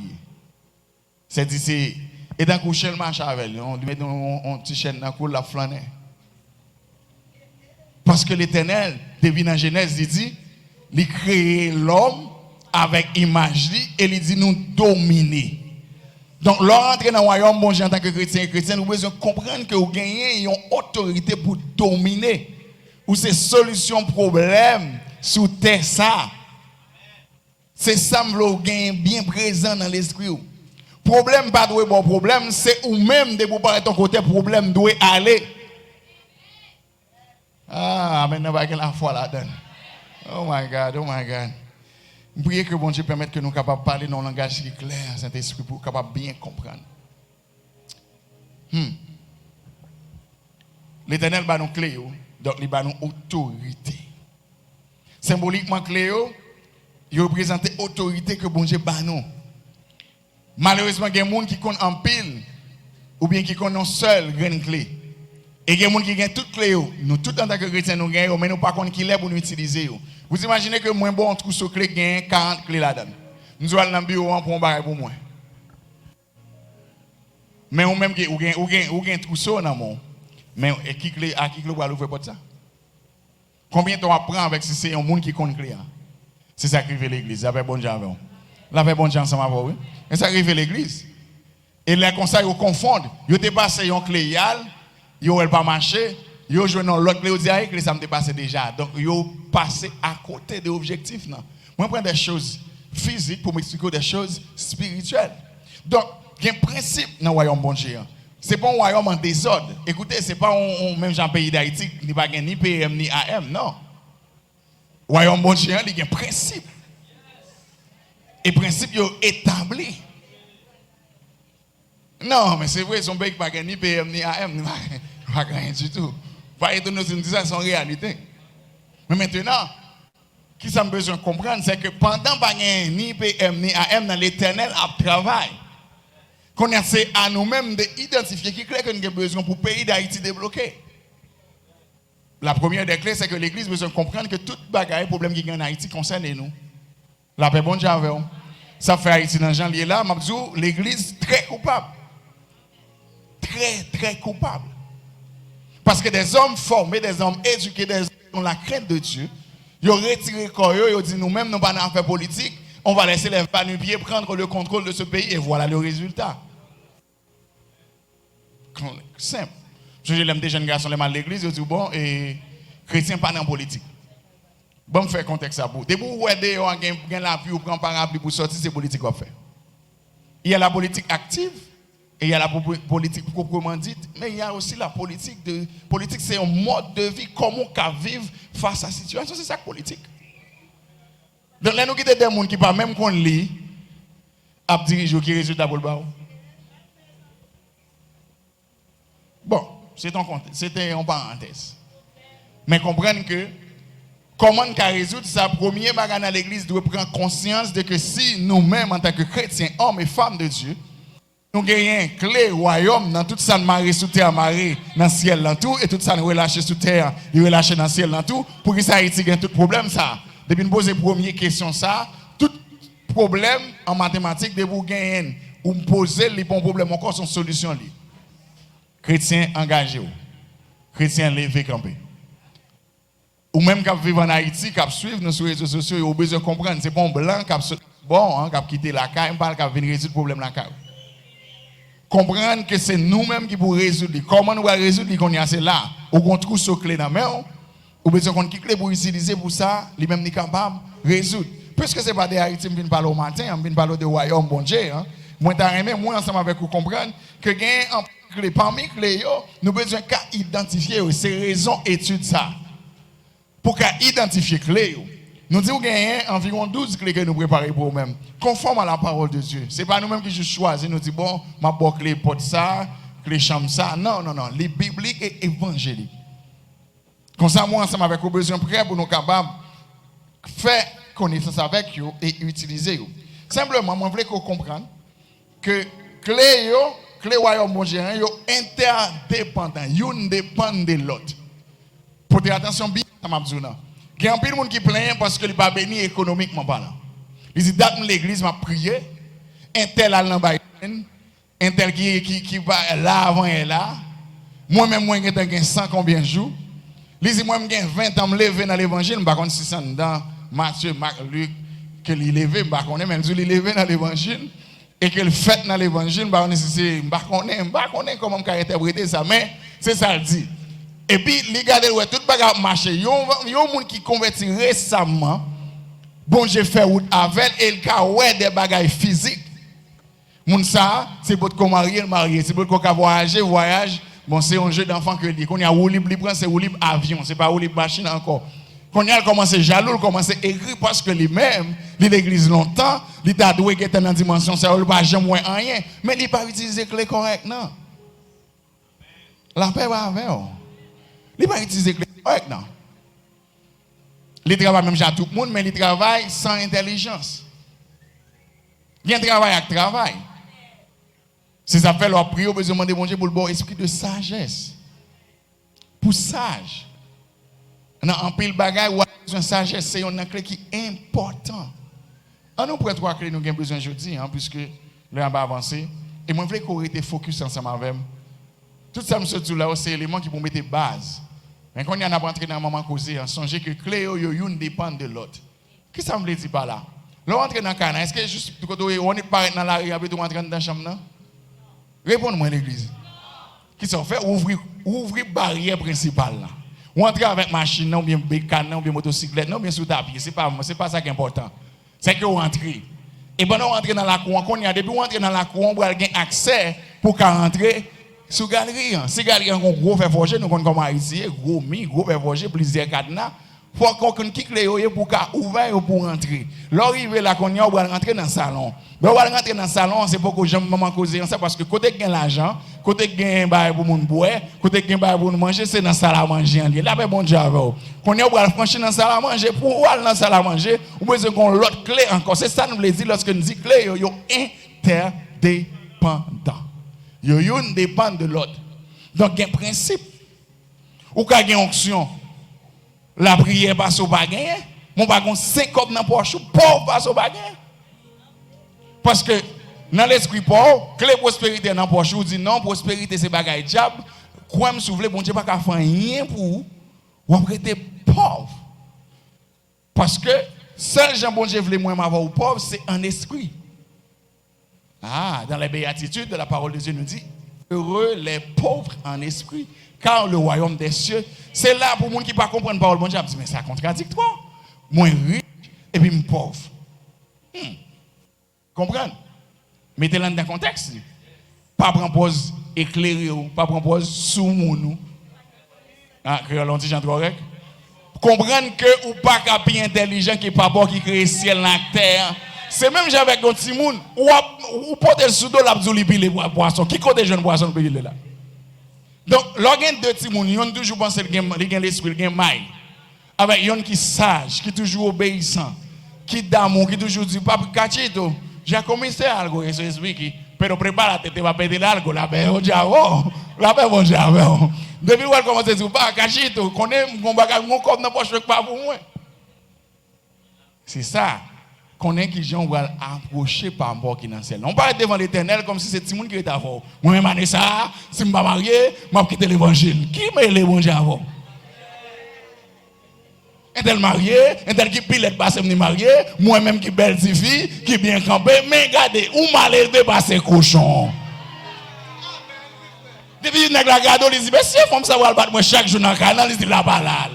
C'est-à-dire, c'est. Et d'un coup, le marche avec lui. On lui met un petit chaîne dans le cou, la flâner. Parce que l'Éternel, depuis dans Genèse, il dit, il crée l'homme avec image et il dit nous dominer. Donc, l'entrer dans le royaume, bon, en tant que chrétien et chrétien, nous devons comprendre que vous gagnez une autorité pour dominer. Ou c'est solution problème sous terre ça. C'est ça que bien présent dans l'esprit. Problème pas de bon problème, c'est ou même de pour ton côté problème doit aller. Ah, mais n'a pas la foi là-dedans. Oh my God, oh my God. Je prie que bon Dieu permette que nous capables de parler dans un langage qui est clair, Saint-Esprit, pour capable bien comprendre. L'Éternel va nous clé, donc il va nous autorité. Symboliquement clé, il représente l'autorité que bon Dieu bat nous. Malheureusement, il y a des gens qui connaissent en pile, ou bien qui connaissent seul grande clé. Et il y a des gens qui ont toutes les clés. Nous, tout en tant que chrétiens, nous gagnons, mais nous ne connaissons pas qui est pour nous utiliser. Vous imaginez que moi, bon, trousseau clé, gagne 40 clés là-dedans. Nous allons dans le bureau pour un baril pour moi. Mais ou même, ou gagne trousseau dans mon. Mais à qui clé pour ouvrir porte ça? Combien de temps apprend avec si c'est un monde qui connaît clé? C'est ça qui fait l'église. Ça fait bon Dieu avec vous. Ça fait bon Dieu ensemble avec vous. Et ça qui fait l'église. Et les conseils, ils confondent. Ils ont passé une clé, ils n'ont pas marché. Ils ont joué dans l'autre clé, ils ont dit que ça me dépassé déjà. Donc, ils ont passé à côté des objectifs. Moi, je prends des choses physiques pour m'expliquer des choses spirituelles. Donc, il y a un principe dans le royaume bon Dieu. Ce n'est pas un royaume en désordre. Écoutez, ce n'est pas un même genre pays d'Haïti, ni pas ni PM ni AM, non. Le royaume bon Dieu, il y a un principe. Et principe, il est établi. Non, mais c'est vrai, son pays qui n'a pas ni PM ni AM, ni pas rien du tout. Pas étonnant si nous disons ça, c'est en réalité. Mais maintenant, qui ça me besoin de comprendre, c'est que pendant que ni PM ni AM dans l'éternel à travail, qu'on a c'est à nous-mêmes d'identifier qui clair que nous avons besoin pour le pays d'Haïti débloquer. La première des clés, c'est que l'Église a besoin de comprendre que tout bagaille, problème qui est en Haïti concerne nous. La paix bonne j'avais. Ça fait Haïti dans janvier là, m'a dit l'Église très coupable. Très, très coupable. Parce que des hommes formés, des hommes éduqués, des hommes qui ont la crainte de Dieu, ils ont retiré le corps, ils ont dit nous-mêmes, nous ne pouvons pas faire politique, on va laisser les va-nu-pieds prendre le contrôle de ce pays et voilà le résultat. Simple. Je l'aime des jeunes garçons, les mal de l'église, ils disent bon, et chrétiens pas dans la politique. Bon, me faire contexte à vous. Dès que vous aidez, vous avez l'appui ou prend parapluie pour sortir, c'est politique qu'on fait. Il y a la politique active et il y a la politique proprement dite, mais il y a aussi la politique de. Politique, c'est un mode de vie, comment on vivre face à la situation, c'est ça que politique. Donc là, nous avons des gens qui pas même qu'on lit, à diriger qui résultat pour le bas. Bon, c'était en parenthèse. Mais comprenez que comment on peut résoudre ça, premier bagage dans l'église doit prendre conscience de que si nous-mêmes, en tant que chrétiens, hommes et femmes de Dieu, nous gagnons clé royaume dans tout ça de marée sous terre, marée dans le ciel dans tout, et tout ça nous relâcher sous terre, nous relâcher dans le ciel dans tout, pour que ça Haïti gagne tout problème ça. Depuis nous poser première question ça, tout problème en mathématiques, de vous gagner ou me poser les bons problèmes encore son solution. Chrétiens engagés, chrétiens levés campés. Ou même qui vivent en Haïti, qui suivent nos réseaux sociaux, ils ont besoin de comprendre. C'est pas un blanc qui a quitté la caille, qui a venir résoudre le problème de la caille. Comprendre que c'est nous-mêmes qui pouvons résoudre. Comment nous allons résoudre qu'on y a là? Ou qu'on trouve ce clé dans la main, ou besoin qu'on clé pour utiliser pour ça, les mêmes sont capables de résoudre. Puisque ce n'est pas des Haïtiens qui viennent parler au matin, qui viennent parler de royaume, bon Dieu. Moi, moi, ensemble avec vous, comprendre que parmi les clés, nous avons besoin d'identifier ces raisons études ça. Pour identifier les clés, nous disons qu'il y a environ 12 clés que nous préparons pour nous-mêmes, conforme à la parole de Dieu. Ce n'est pas nous-mêmes qui choisissons, nous disons, bon, ma bonne clé porte ça, clé chambre ça. Non, non, non. Les bibliques et évangéliques. Comme ça, moi, ensemble avec vous, besoin prêt pour nous capables de faire connaissance avec vous et utiliser vous. Simplement, moi, je voulais que vous compreniez que clé royaume bon gérant, sont interdépendants. Ils dépendent de l'autre. Portez attention bien à ma besoin. Il y a un peu de monde qui plaint parce que il n'est pas béni économiquement parlant. Il dit, dans l'église, m'a prié, un tel a l'embaïen, un tel qui va là avant et là. Moi-même, moi, j'ai 100 combien de jours. Il dit, moi, j'ai 20 ans, je me lever dans l'évangile, je ne sais pas si c'est dans Matthieu, Marc, Luc, que il levé, je ne sais pas, même si il levé dans l'évangile, et qu'il fait dans l'évangile, je ne sais pas comment on peut interpréter ça, mais c'est ça qu'il dit. Et puis, regardez, tout le bagage marche. Il y a un monde qui convertit récemment. Bon, j'ai fait route avec et il a des bagages physiques. Moun ça, c'est pour qu'on marier. C'est pour qu'on voyage. Bon, c'est un jeu d'enfant que dit. Quand il y a ou libre, c'est ou libre avion. C'est pas ou libre machine encore. Quand il a commencé jaloux, il a commencé à écrire parce que lui-même, l'église longtemps, il a doué qu'il était dans la dimension, ça ne va jamais rien. Mais il n'a pas utilisé clé correcte, non. La paix va avec. Il ne va pas utiliser clé correcte, non. Il travaille même à tout le monde, mais il travaille sans intelligence. Il y a un travail avec travail. C'est ça fait leur prière, besoin de demander bon Dieu pour le bon esprit de sagesse. Pour sage. En pile bagaille, ou besoin de sagesse, c'est une clé qui est important. Nous prenons trois clés, nous avons besoin aujourd'hui, puisque nous avons avancé. Et moi, je voulais qu'on ait focus ensemble avec moi. Tout ça, c'est là, c'est l'élément qui vont mettre base. Mais quand on a rentré dans le moment causé, songez que les clés dépendent de l'autre. Qu'est-ce que ça me dit par là? Là, on entre dans le canal, est-ce que juste quand on est paré dans la rue, après on entre dans la chambre? Répondez-moi l'église. Qu'est-ce qu'on fait? Ouvrir la barrière principale. Là. Ou entrer avec machine, ou bien bécane, ou bien motocyclette, ou bien sous tapis. Ce n'est pas ça qui est important. C'est que vous entrez. Et pendant que vous entrez dans la cour, depuis que vous entrez dans la cour, on va avoir accès pour rentrer sous la galerie. Si la galerie a un gros fer forgé, nous connaissons comment ici, gros fer forgé, plusieurs cadenas. Il faut qu'on ait clé pour ouvrir pour rentrer. L'arrivée là, on va rentrer dans le salon. On va rentrer dans le salon, c'est pour que j'aime maman causer ça parce que côté qui a l'argent, côté gain bail pour moun boire, côté gain bail pour manger, c'est dans salle à manger en lieu. Là ben bon Dieu avec. Qu'on est pour franchir dans salle à manger pour aller dans salle à manger, ou besoin qu'on l'autre clé encore. C'est ça nous veut dire lorsque nous dit clé yo interdépendant. Yo dépend de l'autre. Donc il y a un principe. Ou ka gen onction. La prière passe au bagage, mon bagage 5 cop dans poche, pauvre passe au bagage. Parce que dans l'esprit pauvre, clé prospérité dans poche, ou dit non, prospérité c'est bagage diable. Quoi me souvle bon Dieu pas ka faire rien pour ou après être pauvre. Parce que seul Jean bon Dieu voulait moi m'avoir pauvre, c'est en esprit. Ah, dans les béatitudes de la parole de Dieu nous dit heureux les pauvres en esprit, car le royaume des cieux, c'est là pour les gens qui ne comprennent pas la parole de Dieu. Mais c'est contradictoire. Moi riche et puis moi pauvre. Comprenez? Mettez-le dans le contexte. Pas prendre pause éclairé, pas prendre pause sous moun. Ah, créole on dit Jean correct. Comprendre que ou pas capi intelligent qui pas bon qui crée ciel la terre. C'est même avec un petit monde ou porter le sous-dos la bzouli pile poisson. Qui côté jeune poisson peut il là? Donc, l'organe de petit monde, yon toujours pense qu'il y a l'esprit, il y a maille. Avec yon qui sage, qui toujours obéissant, qui d'amour, qui toujours dit papa cachito. J'ai commencé à algo et ce esprit qui pero prépare te va péter l'algo la ben on diavo. La ben bon diavo. Depuis où elle commence à dire pas cachito, connaît mon bagage mon corps n'a pas choix pas pour moi. C'est ça. Qu'on est qui gens va approcher par rapport qui dans ciel. On parle devant l'Éternel comme si c'est tout le monde qui est avant. Moi même ça, si me pas marié, m'a quitter l'évangile. Qui me l'évangile avant? Un tel marié, un tel qui pilote passer me marié, moi même qui belle fille, qui bien campé, mais regardez, où m'a levé passer cochon. Depuis nèg la garde, il dit mais si femme ça va battre moi chaque jour dans le canal, il dit la balade.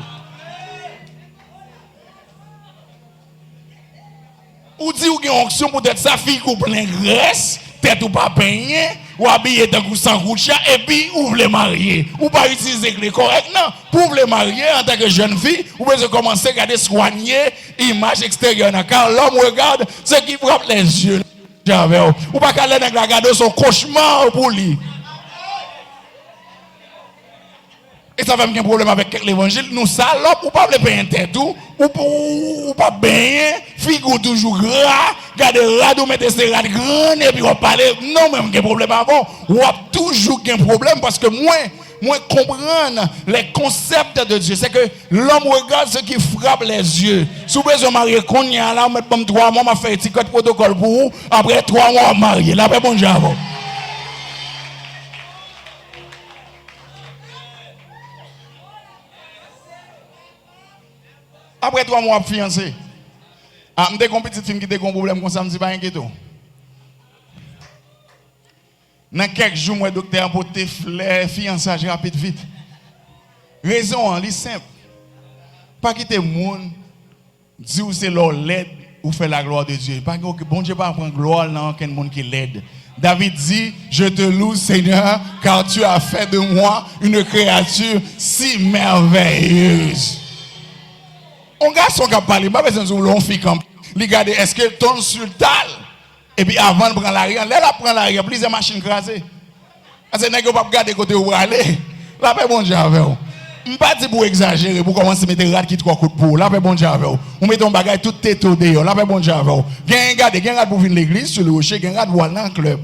Ou dit ou gen onction peut-être sa fille ou plein graisse, tête ou pas peigné, ou habillé dans sans coucha et puis ou voulez marier. Ou pas utiliser les correct non, pour voulez marier en tant que jeune fille, ou besoin commencer à regarder soigner image extérieure car l'homme regarde ce qui frappe les yeux. Ou pas qu'aller dans la garde son cauchemar pour lui. Et ça va me un problème avec l'évangile. Nous salopes, ou pas le payer un tête ou pas bien, figure toujours gras, garder rado, mettre ces rades grandes et puis on parle. Non, même un problème avant. Ou a toujours un problème parce que moi comprendre les concepts de Dieu. C'est que l'homme regarde ce qui frappe les yeux. Si vous besoin marier, qu'on y a là, on met 3 mois, on fait un petit code protocole pour vous. Après 3 mois, on marié. Là, ben bon Dieu avant. Après 3 mois fiancé. Ah, m'te une petite fille qui a un problème comme ça, me dit pas inquiété. Dans quelques jours, moi docteur pour te fleur fiançage rapide vite. Raison en simple. Pas quitter monde dire c'est leur l'aide ou faire la gloire de Dieu. Pas que bon Dieu pas prendre gloire dans aucun monde qui l'aide. David dit, je te loue Seigneur, car tu as fait de moi une créature si merveilleuse. Un garçon qui a parlé, pas besoin de l'on fille comme regardez, est-ce qu'elle tourne sur le tal et puis avant de prendre l'arrière, là prend l'arrière, plusieurs machines crasées. Parce que n'est pas regarder côté où aller. Là paix bon Dieu avec vous. On pas dit pour exagérer, pour commencer à mettre rad qui 3 coups de peau. Là paix bon Dieu avec vous. On met ton bagage tout tête au dehors. Là paix bon Dieu avec vous. Gain rad pour venir l'église sur le rocher, gain rad pour aller dans le club.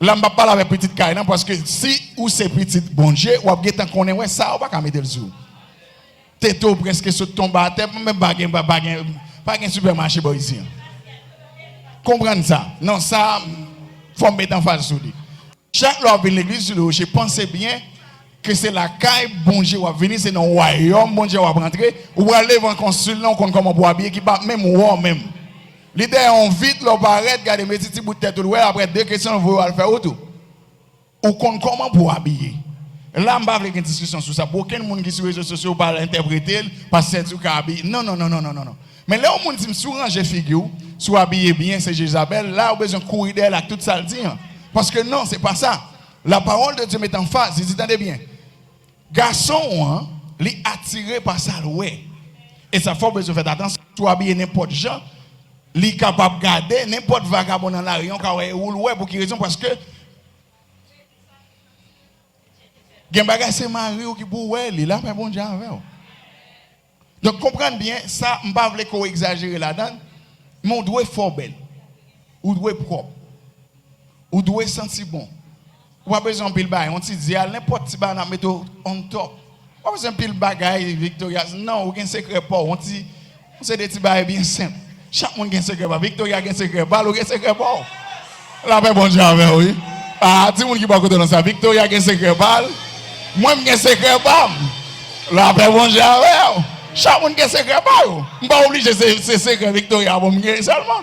Là, je ne parle pas avec petite caille parce que si ou c'est petite bon Dieu, ou avez tant qu'on est ça, on va pas mettre le jour. Této presque sur tombe à terre, même pas un supermarché ici. Comprenez ça? Non, ça, il faut mettre en face sur lui. Chaque fois que l'église sur le rocher, pensez bien que c'est la caille, bon Dieu va venir, c'est dans le royaume, bon Dieu va rentrer, ou aller voir un consulant, comment pour habiller, qui va même ou même. L'idée on vite, l'on va arrêter, garder mes petits bouts de tête, après 2 questions, on va le faire autour. Ou comment pour habiller. Là, je ne vais pas une discussion sur ça. Pour aucun monde qui sur les réseaux sociaux va l'interpréter parce que c'est tout habillé. Non. Mais là, on dit, si vous rangez figure, si vous habillez bien, c'est Jézabel, là, vous avez besoin de courir d'elle avec toute ça le dit. Parce que non, ce n'est pas ça. La parole de Dieu met en face, il dit, attendez bien. Garçon, il est attiré par ça, ouais. Et ça faut besoin de faire attention. Si vous habillez n'importe gens, il est capable de garder n'importe vagabond dans la rayon, car ouais, pour quelle raison? Parce que Gen bagay c'est Marie qui pour elle, là pas bon Dieu avec. Donc comprenez bien ça, on pas veut qu'on exagérer là-dedans. Mais on doit être fort belle. On doit être propre. On doit sentir bon. On pas besoin de pile bagay, on dit n'importe qui va mettre on top. On pas besoin de pile bagay Victoria. Non, aucun secret pas. On dit c'est des petits bagay bien simples. Chaque monde a un secret pas. Victoria a un secret pas, l'autre a un secret pas. Là pas bon Dieu avec oui. Ah, tout le monde qui pas côté dans ça. Victoria a un secret pas. Moi j'ai un secret pas. Là pas bon Dieu avec. Chaque monde a un secret pas. On pas obligé c'est secret Victoria pour me seulement.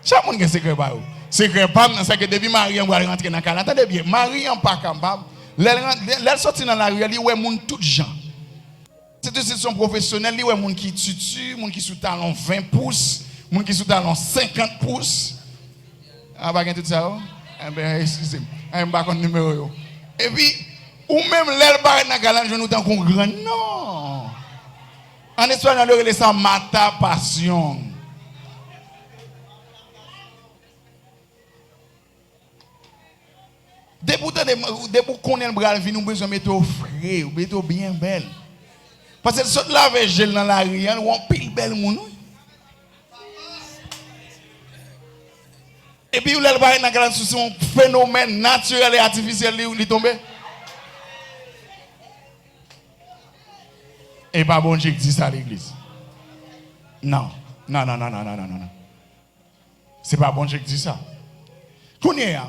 Chaque monde a un secret pas. Secret pas c'est que depuis Marie on va rentrer dans Canada. Attendez bien, Marie n'est pas capable. Elle sorti dans la rue, elle ouais monde tout gens. C'est une institution professionnelle, il y a des gens qui tuent, des gens qui sont talons 20 pouces, des gens qui sont talons 50 pouces. Ah, pas tout ça? Eh bien, excusez-moi. Je ne sais pas le numéro. Et puis, ou même l'aile barre dans la galère, je nous tant qu'on grand. Non. En espagnol, on dit ça mata passion. Depuis qu'on est le bras, nous avons besoin de mettre au frais, mettre bien belle. Parce que saute la gel dans la rue, on pile belle moun. Et puis vous l'avez dans la son phénomène naturel et artificiel qui tombe. Et pas bon Dieu qui dit ça à l'église. Non. Non. C'est pas bon Dieu qui dit ça. Qu'on est là.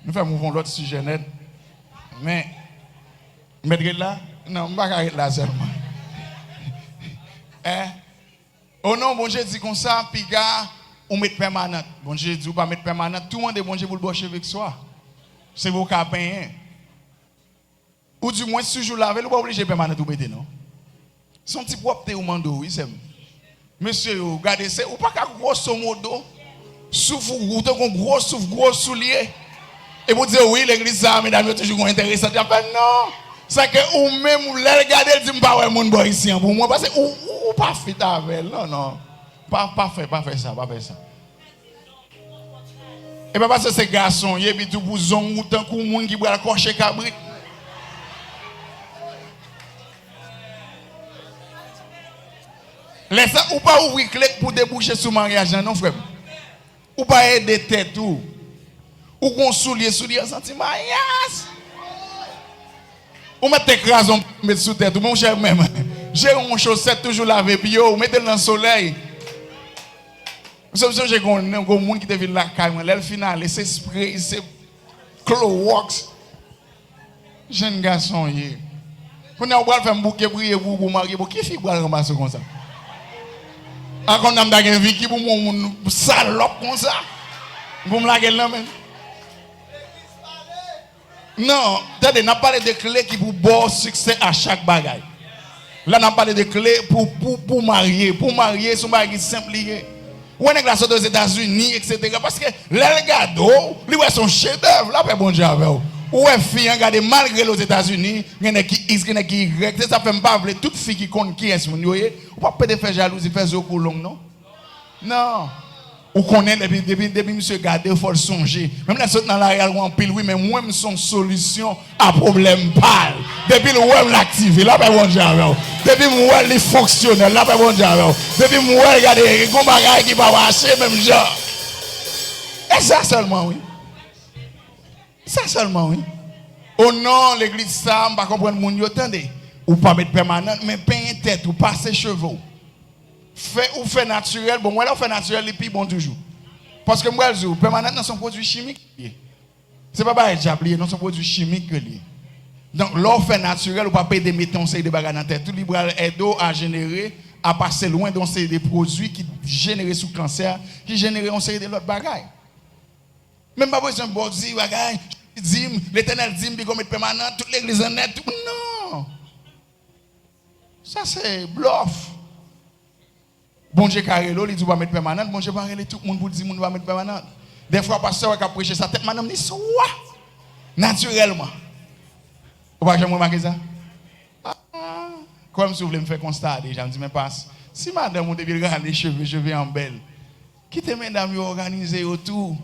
Nous faisons mouvement l'autre sujet net. Mais mettre là, non, je ne vais pas arrêter là seulement. Au nom, bon Dieu dit comme ça, puis gars, on met permanente. Bon Dieu dit, on ne pas mettre permanente. Tout le monde est bon Dieu pour le boucher avec soi. C'est vos cas payer. Ou du moins, si toujours laver, vous pas obligé de permanente ou mettre, non? Son petit propre ou mando, oui, c'est. Monsieur, regardez, c'est ou pas qu'à grosso modo, souffle, ou t'as un gros souffle, gros soulier. Et vous dites, oui, l'église, ça, mesdames, est toujours intéressante. Non, c'est que ou même, vous regardez, vous dites, pas mon boy ici, pour moi, parce que ou pas fait avec, non. Pas fait ça. Et pas parce que ces garçons, il y a tout pour zon, ou tant qu'on monde qui va cocher cabrit. Laissez ou pas ouvrir clé pour déboucher sur le mariage, non, frère. Ou pas aider tête tout. Ou qu'on soulier sentiment, yes! Ou mettre tes crasons, mettre sous tête, ou mon cher même. J'ai une chaussette toujours lavée, puis ou mettez dans le soleil. Vous savez, j'ai un monde qui devient la caille, le final, c'est spray, c'est Clorox. Jeune garçon, hier. Quand on va faire un bouquet briller pour marier, qui fait quoi ramasser comme ça? Quand on a une vie qui pour mon salope comme ça, pour me la gueule là même. Non, on a parlé de clés qui pour bon succès à chaque bagaille. Là, on a parlé de clés pour marier. Pour marier, c'est un bagage simple. Ou on est grâce aux États-Unis, etc. Parce que les gado, lui, son chef-d'œuvre, là, bon Dieu avec vous. Ou est fille, regardez, malgré les États-Unis, il y en a qui X, il y en a qui Y. Ça fait pas appeler toute fille qui compte qui est, vous voyez. Ou pas peut-être faire jalousie, faire zoco long, non? Non. Ou connaît depuis monsieur garder, il faut le songer. Même là, dans la réalité, on pile, oui, mais moi, je suis solution à problème pâle. Depuis le web l'activer, là, pas bon Dieu avec vous. Depuis le web les fonctionnels, là, pas bon Dieu avec vous. Depuis le web, regardez, il y a des bagages qui va marcher, même genre. Et ça seulement, oui. Ça seulement, oui. Au nom, l'église, ça, on va comprendre mon yo, attendez. Ou pas mettre permanent, mais peindre tête, ou passer cheveux. Fait naturel, bon, moi là, fait naturel, et puis bon toujours. Parce que moi, je permanent dans son produit chimique. C'est pas pareil, j'ai dans son produit chimique. Donc, l'or fait naturel, ou pas payer des métaux, c'est des bagages dans la tête. Tout libre aide à générer, à passer loin, donc c'est des produits qui génèrent sous cancer, qui génèrent, on sait de l'autre bagaille. Même pas besoin de body, bagaille, l'éternel dit, puis comme permanent, toute l'église en net, tout. Non. Ça, c'est bluff. Bon Dieu carrelo, il dit va mettre permanente, bon Dieu parler tout le monde pour dire qu'on va mettre permanente. Des fois pasteur qui a prêché sa tête madame dit soit naturellement. Vous pas jamais remarqué ça? Comme si vous voulez me faire constater, déjà me dis mais passe. Si madame vous devez regarder les cheveux en belle. Quittez mesdames organisées autour.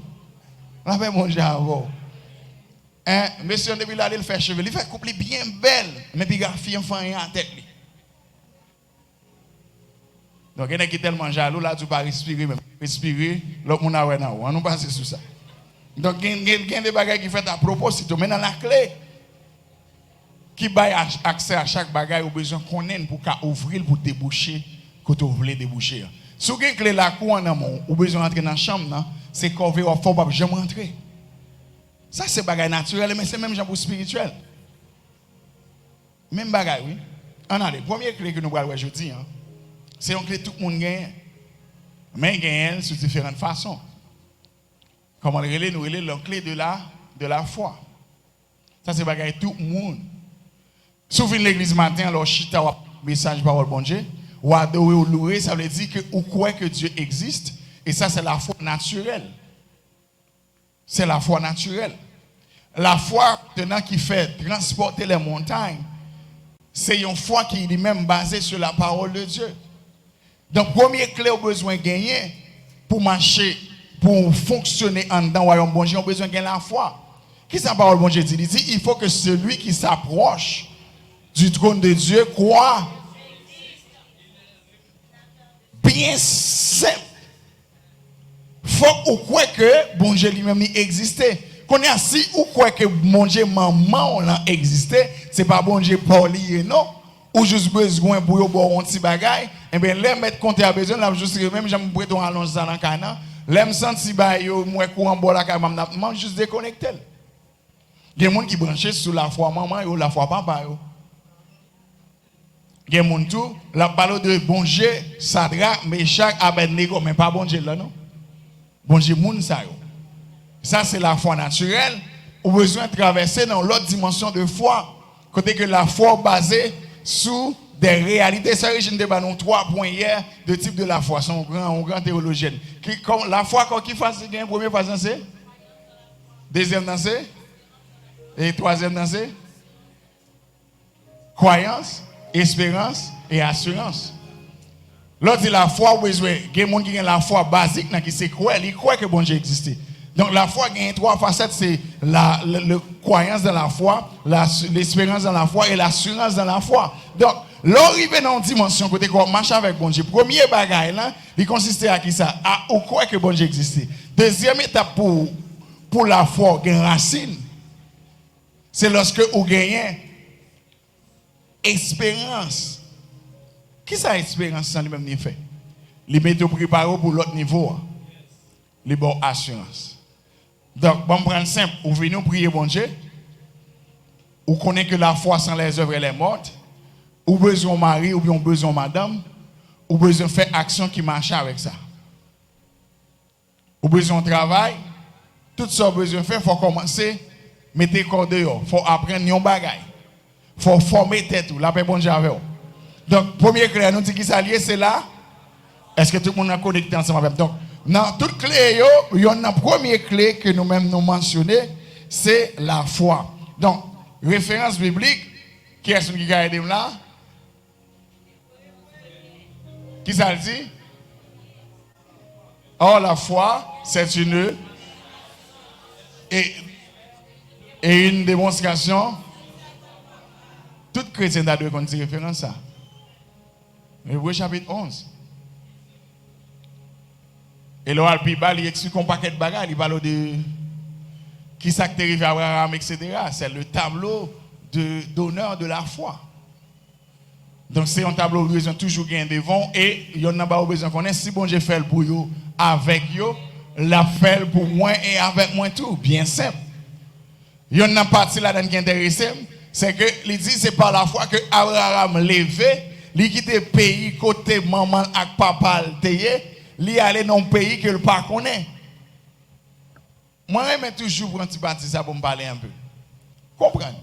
On va mon Dieu avant. Hein, monsieur, depuis là, il fait cheveux. Il fait couple bien belle. Mais puis, il a fait enfant en tête. Donc, il y a qui est tellement jaloux, là, tu ne peux pas respirer, même respirer, l'autre monde a ouais, non. On nous passe sur ça. Donc, il y a des bagages qui fait à propos, si tu mets dans la clé, qui baille accès à chaque bagage, ou besoin qu'on ait pour ouvrir, pour déboucher, quand vous voulez déboucher. Si vous avez une clé la cour en amont, ou besoin d'entrer dans la chambre, c'est qu'on veut, il faut pas jamais rentrer. Ça, c'est bagage naturel, mais c'est même genre spirituel. Même bagage, oui. On a les premières clés que nous voyons aujourd'hui, c'est une clé que tout le monde gagne. Mais il gagne sous différentes façons. Comment nous relève la clé de la foi. Ça, c'est bagage tout le monde. Si vous venez l'église matin, alors chita ou message parole bon Dieu, ou adorer ou louer, ça veut dire que vous croyez que Dieu existe. Et ça, c'est la foi naturelle. C'est la foi naturelle. La foi maintenant qui fait transporter les montagnes, c'est une foi qui est même basée sur la parole de Dieu. Donc, première clé au besoin de gagner pour marcher, pour fonctionner en dedans, royaume bon Dieu, on a besoin de gagner la foi. Qui c'est la parole bon Dieu dit? Il dit, il faut que celui qui s'approche du trône de Dieu croit. Bien simple. Faut ou croire que bon Dieu lui-même existait. Qu'on est assis ou croire que bon Dieu maman on a existé, c'est pas bon Dieu parler non. Ou juste besoin pour yo bon petit bagaille, et bien les mettre compter à besoin là juste même j'aime prêter on allonge ça dans canard, l'aime senti ba yo moi courant bon la ka m'a juste déconnecter. Il y a des gens qui branchent sur la foi maman ou la foi papa yo. Il y a des gens tout la parole de bon Dieu, Sadrak, Meshach, Abednego, mais pas bon Dieu là non. Bon Dieu moun ça yo. Ça c'est la foi naturelle, ou besoin de traverser dans l'autre dimension de foi, côté que la foi basée sur des réalités. Ça, je ne débat 3 points hier de type de la foi. C'est un grand théologien. La foi, qui phase c'est première phase dans c'est? Deuxième dans c'est? Et troisième dans c'est? Croyance, espérance et assurance. L'autre dit la foi, il y a des gens qui ont la foi basique, qui c'est croire, ils croient que bon Dieu existe. Donc la foi a 3 facettes, c'est la croyance dans la foi, l'espérance dans la foi et l'assurance dans la foi. Donc, l'arrivée dans une dimension côté qu'on marche avec bon Dieu. Premier bagage là, il consistait à qui ça? À ou croire que bon Dieu existe. Deuxième étape pour la foi, une racine. C'est lorsque vous gagnez espérance. Qui ça espérance sans lui-même ni fait? Les méthodes préparées pour l'autre niveau. Les bonnes assurances. Donc, bon, prendre simple, vous venez prier bon Dieu, vous connaissez que la foi sans les œuvres elle est morte, ou besoin de mari, ou bien besoin de madame, ou besoin de faire action qui marche avec ça. Ou besoin de travail, tout ça besoin de faire, il faut commencer, mettre corps dehors, il faut apprendre un bagage, il faut former tête, la paix bon Dieu avec vous. Donc, premier clé, nous dit qui s'allie, c'est là. Est-ce que tout le monde a connecté ensemble avec? Donc, dans toute clé, il y a une première clé que nous-mêmes nous mentionnons, c'est la foi. Donc, référence biblique, qui est-ce qui a aidé là? Qui ça le dit? Or, la foi, c'est une et une démonstration. Tout chrétien doit connaître référence à ça. Hébreux chapitre 11. Et là, il explique un paquet de bagages, il parle de qui s'est arrivé à Abraham, etc. C'est le tableau d'honneur de la foi. Donc, c'est un tableau où ils ont toujours gagné devant et il y en a pas besoin de connaître. Si bon Dieu fait pour vous, avec vous, la fait pour moi et avec moi tout. Bien simple. Il y en a partie là-dedans qui intéresse, c'est que il dit c'est par la foi que Abraham levé, il quitte le pays côté maman et papa li aller dans un pays que le pas connaît. Moi j'aime toujours prendre un petit parti ça pour me parler un peu. Comprendre.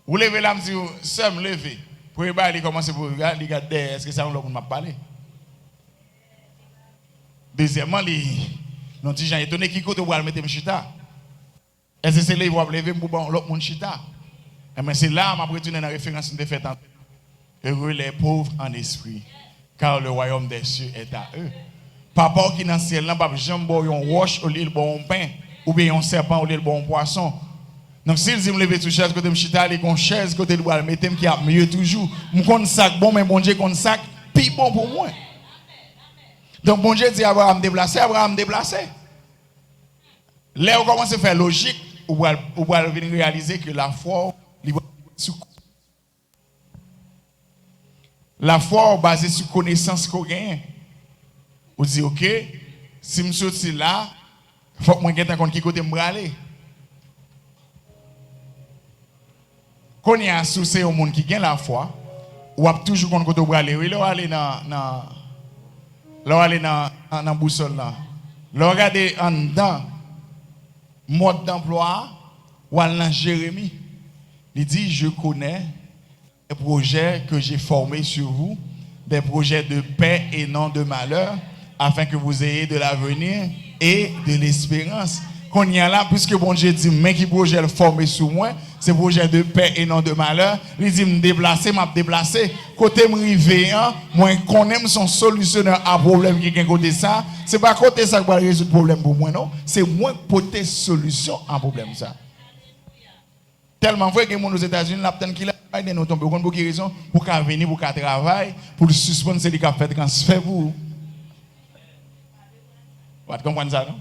Vous levez là me dit seul lever. Pour il commence pour regarder est-ce que ça on m'a parler. Deuxièmement non dit Jean étonné qui côté pour mettre me chita. Est-ce que c'est là il va lever pour bon l'autre monde chita. Mais c'est là m'a retourner dans référence de fait heureux les pauvres en esprit. Car le royaume des cieux est à eux. Papa qui dans le ciel, n'a pas jamais bon un roche au lieu de bon pain, ou bien un serpent au lieu de bon poisson. Donc, s'il dit me lever sur chaise côté me chita, aller con chaise côté droit, mettez qui a mieux toujours. Me connais sac bon, mais bon Dieu connais sac puis bon pour moi. Donc, bon Dieu dit Abraham déplacé. Là, on commence à faire logique, on va venir réaliser que la foi, basée sur connaissance qu'on gagne. On dit, ok, si je suis là, il faut que je me qui côté me aller. Quand il y a associé au monde qui gagne la foi, ou a toujours qu'on côté me aller. Oui, là, aller dans boussole là. Là, regardez en dedans, mode d'emploi, ou dans Jérémie. Il dit, je connais les projets que j'ai formés sur vous, des projets de paix et non de malheur, afin que vous ayez de l'avenir et de l'espérance. Qu'on y a là, puisque bon Dieu dit, mais qui projet formé sur moi, c'est projet de paix et non de malheur. Il dit, me déplacer, m'a déplacé. Côté me rivé, moi, qu'on aime son solutionnaire à problème qui est côté ça. C'est pas côté ça qui va résoudre le problème pour moi, non. C'est moi qui porter solution à problème ça. Tellement vrai que les gens aux États-Unis, la personne qui l'a fait, nous tombons pour quelle raison? Pour qu'elle vienne, pour qu'elle travaille, pour le suspendre, c'est lui qui a fait transfert pour vous. Vous comprenez ça, non?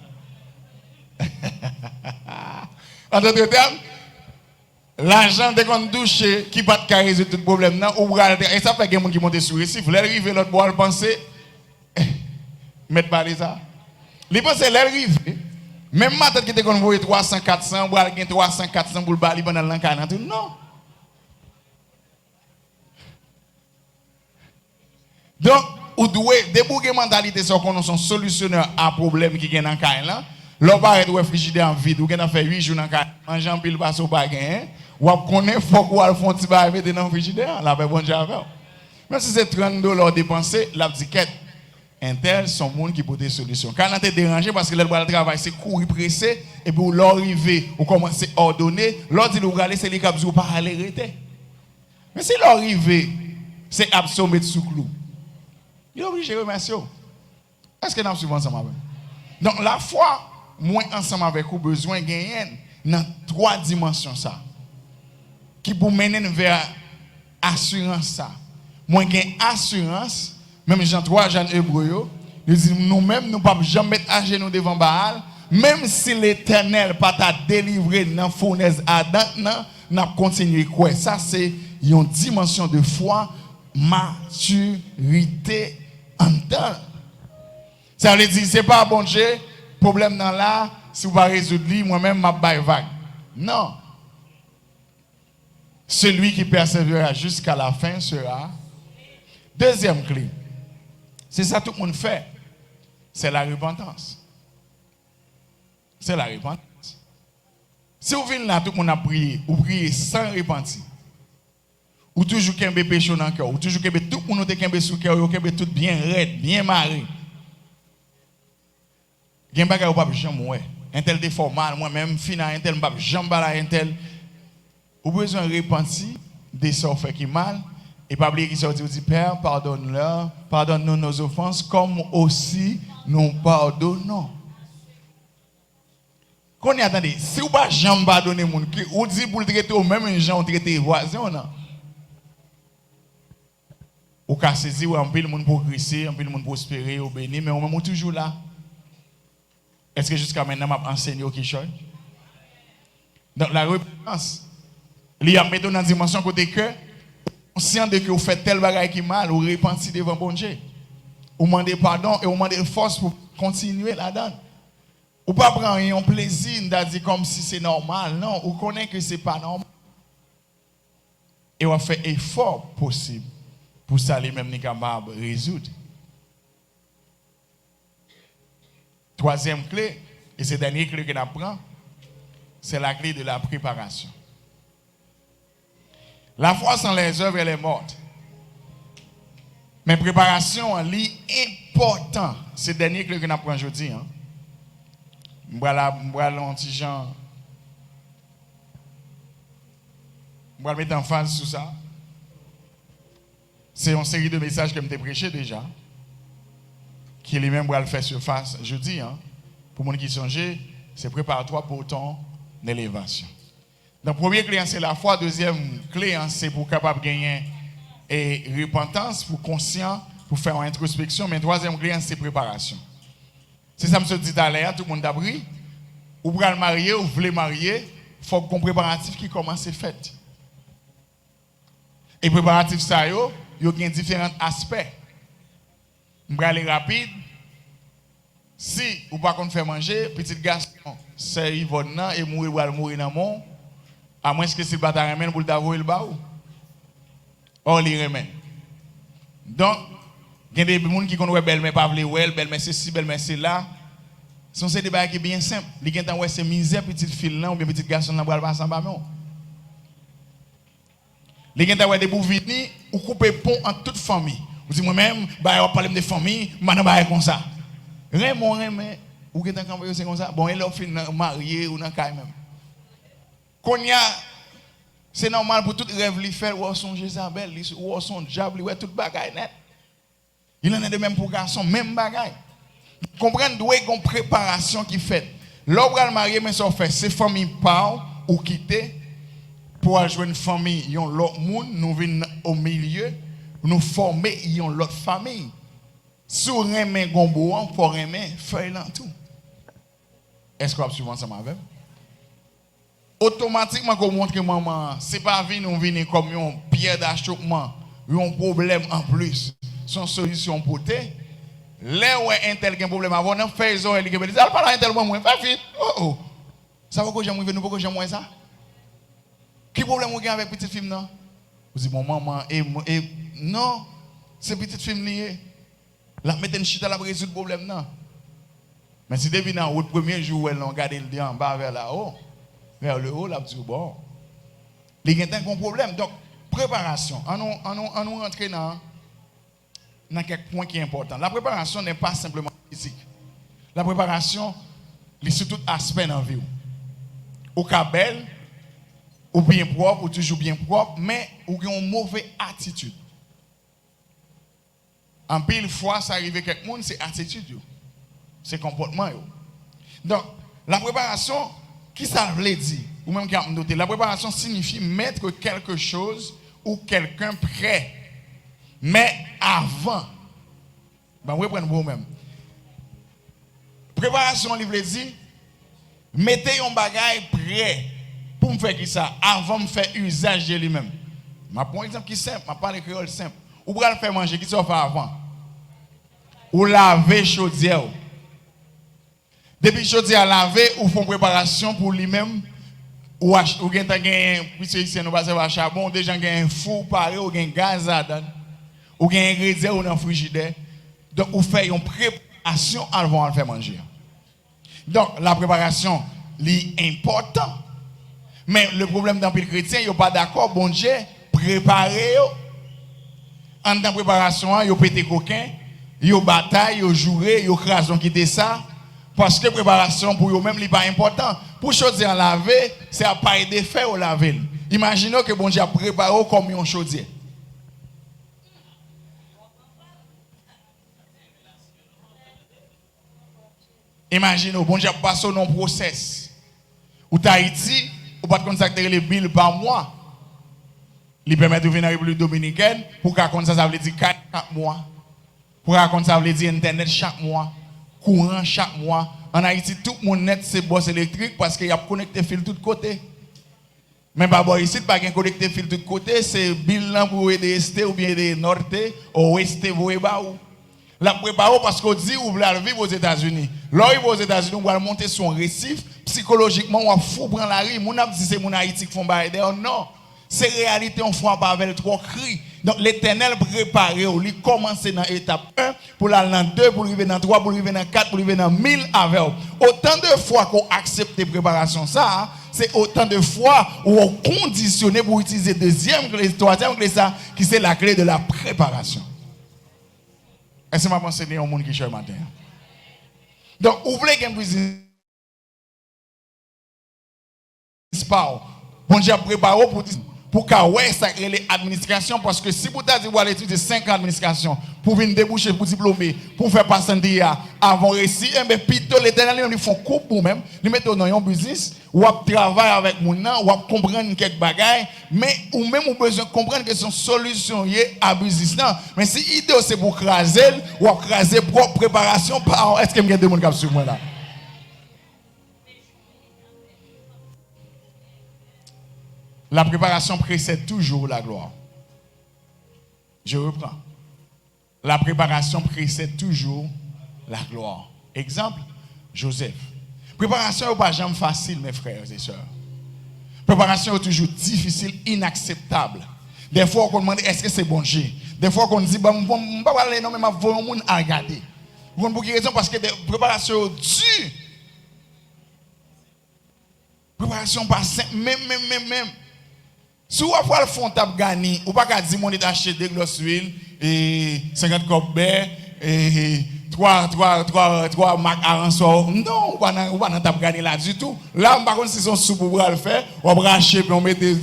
En d'autres termes, l'argent de qu'on touche qui va te résoudre tout problème, et ça fait que les gens qui montent sur le récif, l'arrivée, l'autre bois, penser, mettre par les ça. Ils pensent l'arrivée. Même ma tête qui était convoyé 300, 400, ou alors 300, 400 pour le bali pendant l'encan. Non. Donc, vous devez débouger mentalité sur qu'on son solutionnaire à problème qui est dans l'encan là. L'on va être frigidaire en vide, ou qu'on a fait 8 jours dans l'encan, manger en pile passe au baguette, ou à connaître faut qu'on a fait un petit baguette dans le frigidaire, là ben bon Dieu avec. Même si c'est $30 dépensé, la ticket. Intel sont monde qui peut des solutions. Quand on est dérangé parce que le travail c'est courir pressé et puis l'arriver ou commencer à ordonner, l'autre dit aller c'est les cap ou pas aller arrêter. Mais si l'arriver c'est absorber sous clou. Il est obligé de remercier. Est-ce que nous suivons ensemble avec? Donc la foi, moi ensemble avec vous besoin de gagner dans 3 dimensions ça. Qui pour mener vers assurance ça. Moi gain assurance. Même Jean 3, Jean Hébreu, il dit nous-mêmes, nous ne pouvons jamais mettre à genoux devant Baal, même si l'Éternel pas t'a délivré dans la fournaise Adam, nous continuer quoi. Ça, c'est une dimension de foi, maturité en temps. Ça veut dire, c'est pas bon Dieu, problème dans là, si vous ne résoudre lui, moi-même, je vais vague. Non. Celui qui persévérera jusqu'à la fin sera. Deuxième clé. C'est ça que tout le monde fait. C'est la repentance. C'est la repentance. Si vous venez là, tout le monde a prié, ou priez sans repentir, ou toujours qu'il y a un péché dans le cœur, ou toujours qu'il y a tout le monde qui a sous le cœur, ou qu'il y a tout bien raide, bien marré. Il y a un bagage qui ne peut jamais. Un tel déformal, moi-même, final, un tel ne peut jamais un tel. Vous avez besoin de repentir des sorts fait qui mal. Et pas oublier qu'il sortit dit Père, pardonne-leur, pardonne-nous nos offenses, comme aussi nous pardonnons. Qu'on y attendez, si vous ne pouvez jamais pardonner mon qui ou dit pour le traiter au même gens traiter voisin non. Ou qu'à saisir ou en pile monde progresser, en pile monde prospérer ou bénir, mais on est toujours là. Est-ce que jusqu'à maintenant m'a enseigné au Kishon? Donc la repentance, il y a mis dans la dimension côté cœur. Conscient de que vous faites tel bagage qui mal, vous repentez devant bon Dieu. Vous demandez pardon et vous demandez force pour continuer là-dedans. Vous ne pas prendre un plaisir d'être comme si c'est normal. Non, vous connaissez que ce n'est pas normal. Et vous faites effort possible pour ça les mêmes capable de résoudre. Troisième clé, et c'est la dernière clé que nous apprenons, c'est la clé de la préparation. La foi sans les œuvres, elle est morte. Mais préparation, elle est importante. C'est le dernier que nous apprenons aujourd'hui. Voilà, un petit genre. Je vais mettre en phase sur ça. C'est une série de messages que je t'ai prêché déjà. Qui lui-même va le faire surface jeudi. Pour les gens qui songent, c'est prépare-toi pour ton élévation. Donc, premier clé, c'est la foi. Deuxième clé, c'est pour capable gagner et repentance, pour conscient, pour faire une introspection. Mais troisième clé, c'est préparation. Si ça me se dit d'aller, tout le monde a pris. Ou pour le marier, ou voulez marier, il faut qu'on préparatif qui commence à faire. Et préparatif, ça, il y a différents aspects. Je vais aller rapide. Si vous ne pouvez pas faire manger, petit garçon, c'est Yvonne et mourir dans le monde, à moins que c'est le bâtard remède pour le davouer le bas. Or, il remède. Donc, il y a des gens qui connaissent belle-mère, pas belle-mère, c'est ci, belle-mère, c'est là. Ce sont des débats qui sont bien simples. Les gens qui ont ces misères, petite fille là, ou bien petit garçon là, pour aller passer en bas. Les gens qui ont des bouvines, ou couper pont en toute famille. Vous dites moi-même, on va parler de famille, maintenant, on comme ça. Raymond, ou qui est c'est comme ça. Bon, il a fait marié ou dans le cas même. Quand il y a, c'est normal pour tout rêve lui faire, ou son Jézabel, ou son diable, ou tout bagaille net. Il en a de même pour garçon, même bagaille. Comprendre d'où est une préparation qui fait. L'homme va marier, mais ça fait, c'est famille parle ou quitter pour ajouter une famille, yon l'autre monde, nous venons au milieu, nous former yon l'autre famille. Si on remet gombo, on peut remettre feuille dans tout. Est-ce qu'on va suivre ensemble avec? Automatiquement, qu'on montre que maman, c'est pas venir comme une pierre d'achoppement, un problème en plus, son solution pour te. Là où un tel qui a un problème avant, on fait ça, il dit, ah, pas un tel moi, fais vite. Oh. Ça va que j'aime, nous pas que j'aime ça? Quel problème vous avez avec petite fille, non? Vous dites, mon maman, non, c'est petite fille liée. La mettre une chita, la résoudre le problème, non. Mais si depuis dans le premier jour, elle a gardé le dieu en bas vers là-haut, vers le haut, là, dit, bon. Il y a un problème. Donc, préparation. On nous rentrer dans quelques points qui sont importants. La préparation n'est pas simplement physique. La préparation, c'est sur tout aspect dans la vie. Ou cas belle, ou bien propre, ou toujours bien propre, mais ou qui ont une mauvaise attitude. En pile fois, ça arrive à quelqu'un, c'est attitude, c'est comportement. Donc, la préparation, qui ça veut dire? Ou même qui a noté, la préparation signifie mettre quelque chose ou quelqu'un prêt. Mais avant, ben vous prenez vous-même. Préparation, il veut dire, mettez un bagage prêt pour me faire qui ça, avant de faire usage de lui-même. Je prends un exemple qui est simple, je parle de créole simple. Ou pour le faire manger, qui ça fait avant? Ou laver chaudière. Depuis chaudière laver, ou font préparation pour lui-même. Ou gen ta gen, puisque ici nous passons à charbon, déjà gen un four paré, ou gen gaz à dedans. Ou gen ingrédients ou dans frigidaire. Donc, ou fait une préparation avant de faire manger. Donc, la préparation, c'est important. Mais le problème dans le chrétien, il n'y a pas d'accord, bon Dieu, préparer. En tant que préparation, il y a pété coquin, il y a bataille, il y a joué, il y a crason qui était ça. Parce que préparation pour eux-mêmes n'est pas important. Pour chaudier en laver, c'est à pas de faire au laver. Imaginez que bon Dieu a préparé comme un chaudier. Imaginez, bon Dieu a passé dans un process. Ou Tahiti, ou pas contacter les billes par mois. Il permet de venir à la République Dominicaine pour qu'on ça veut dire 4 mois. Pour qu'on ça veut dire Internet chaque mois. Courant chaque mois. En Haïti, tout le monde net c'est boss électrique parce qu'il y a connecté fil de tous côtés. Mais pas ici, pas qu'un connecté fil de tous côtés, c'est bilan pour aider ST ou bien aider Norte ou Ouest vous ou. La préparer parce qu'on dit ou voulez vivre aux États-Unis. Là, aux États-Unis, on va monter sur un récif. Psychologiquement, on va fou prendre la rue. Mon dit c'est mon Haïti qui font bailler. Non. C'est réalité, on fait pas avec trois cris. Donc l'Éternel prépare, il commence dans l'étape 1, pour la dans 2, pour arriver dans 3, pour arriver dans 4, pour arriver dans 1000 avec. Autant de fois qu'on accepte les préparations, ça, c'est autant de fois où on conditionne pour utiliser deuxième clé, troisième clé, ça, qui c'est la clé de la préparation. Est-ce que je pense que c'est un monde qui cherche le matin? Donc, ouvrez qu'un business. Bon Dieu prépare pour qu'à ouais ça crée l'administration parce que si vous avez dit étudier 5 ans d'administration pour venir déboucher, pour diplômer, pour faire passer avant récit, et bien, plutôt l'éternel, ils font coupe pour même, ils mettent dans un business, ou à travailler avec mon nom, ou à comprendre quelques bagailles, mais ou même ou besoin de comprendre que son solution est à business. Mais si l'idée c'est pour craser, ou à craser propre préparation, est-ce que vous avez des gens qui sur moi là? La préparation précède toujours la gloire. Je reprends. La préparation précède toujours la gloire. Exemple, Joseph. Préparation n'est pas jamais facile, mes frères et sœurs. Préparation est toujours difficile, inacceptable. Des fois, on demande est-ce que c'est bon Dieu. Des fois, on dit, je ne vais pas aller, non, mais je vais vous regarder. Pour quelle raison? Parce que la préparation est dure. Préparation pas simple, même. Si vous avez le fond tap gagné, ou pas qu'à dire mon est acheté des grosses huiles et 50 copes et 3 Mac Aransor. Non, ou pas tap gagné là du tout. Là, par contre, si son soupe pour le faire, on va racheter puis on met des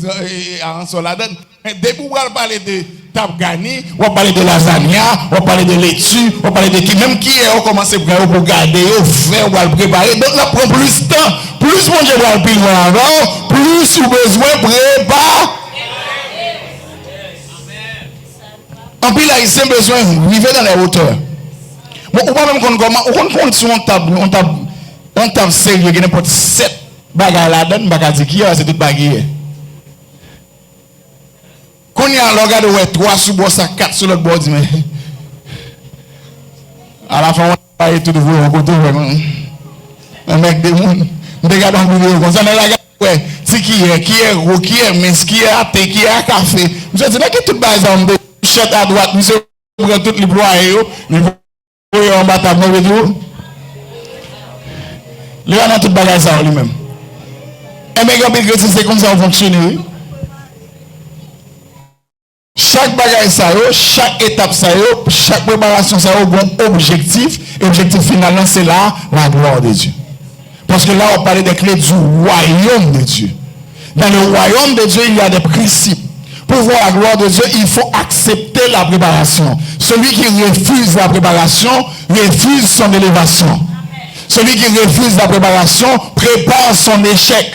Aransor là-dedans. Mais dès que vous parler de tap gagné, on va parler de lasagna, on va parler de laitue, on va parler de qui même qui est on commence à pour garder, on fait, on va le préparer. Donc là prend plus de temps, plus mon Dieu va le pile avant, plus vous besoin préparer. En plus, là, il a besoin de vivre dans les hauteurs. Bon, on va même qu'on sur on tape sérieux, il y a n'importe 7 bagages là-dedans, bagages dire qui c'est tout bagages. Quand il y a un regard de 3 sous bois, 4 sur l'autre bord, mais à la fin, on va parler tout de vous, on côté vraiment. Un mec des mondes, on regarde en vidéo, comme ça, on regarde, ouais, c'est qui est gros, qui est mince, qui est athée, qui est à café. Je dis, mais qui tout bas en deux? Chute à droite, monsieur prend toutes les ployés, il faut en bas table de tout. Il y a tout bagage ça lui-même. Et bien quand c'est comme ça fonctionne. Chaque bagage ça chaque étape ça chaque préparation ça a un objectif et l'objectif final c'est là la gloire de Dieu. Parce que là on parlait des clés du royaume de Dieu. Dans le royaume de Dieu, il y a des principes. Pour voir la gloire de Dieu, il faut accepter la préparation. Celui qui refuse la préparation, refuse son élévation. Celui qui refuse la préparation, prépare son échec.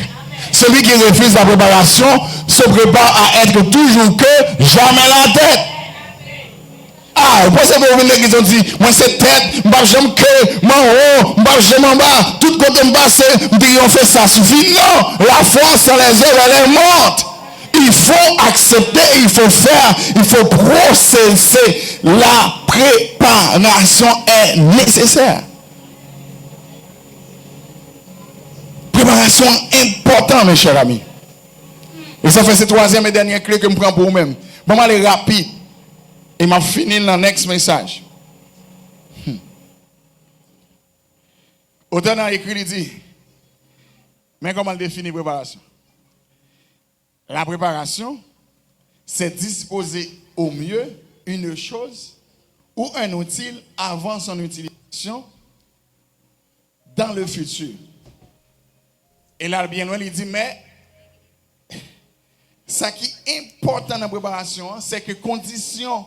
Celui qui refuse la préparation, se prépare à être toujours que jamais la tête. Ah, vous pensez que vous venez qui ont dit, moi c'est tête, j'aime que, moi haut, j'aime en bas, tout côté en bas, c'est, on fait ça suffit. Non, la foi sans les œuvres, elle est morte. Il faut accepter, il faut faire, il faut processer. La préparation est nécessaire. Préparation importante, mes chers amis. Et ça fait cette troisième et dernière clé que je prends pour vous-même. Bon, aller rapide. Et m'a fini dans le next message. Autant dans écrit, il dit, mais comment définir préparation? La préparation, c'est disposer au mieux une chose ou un outil avant son utilisation dans le futur. Et là, bien loin, il dit, mais ce qui est important dans la préparation, c'est que condition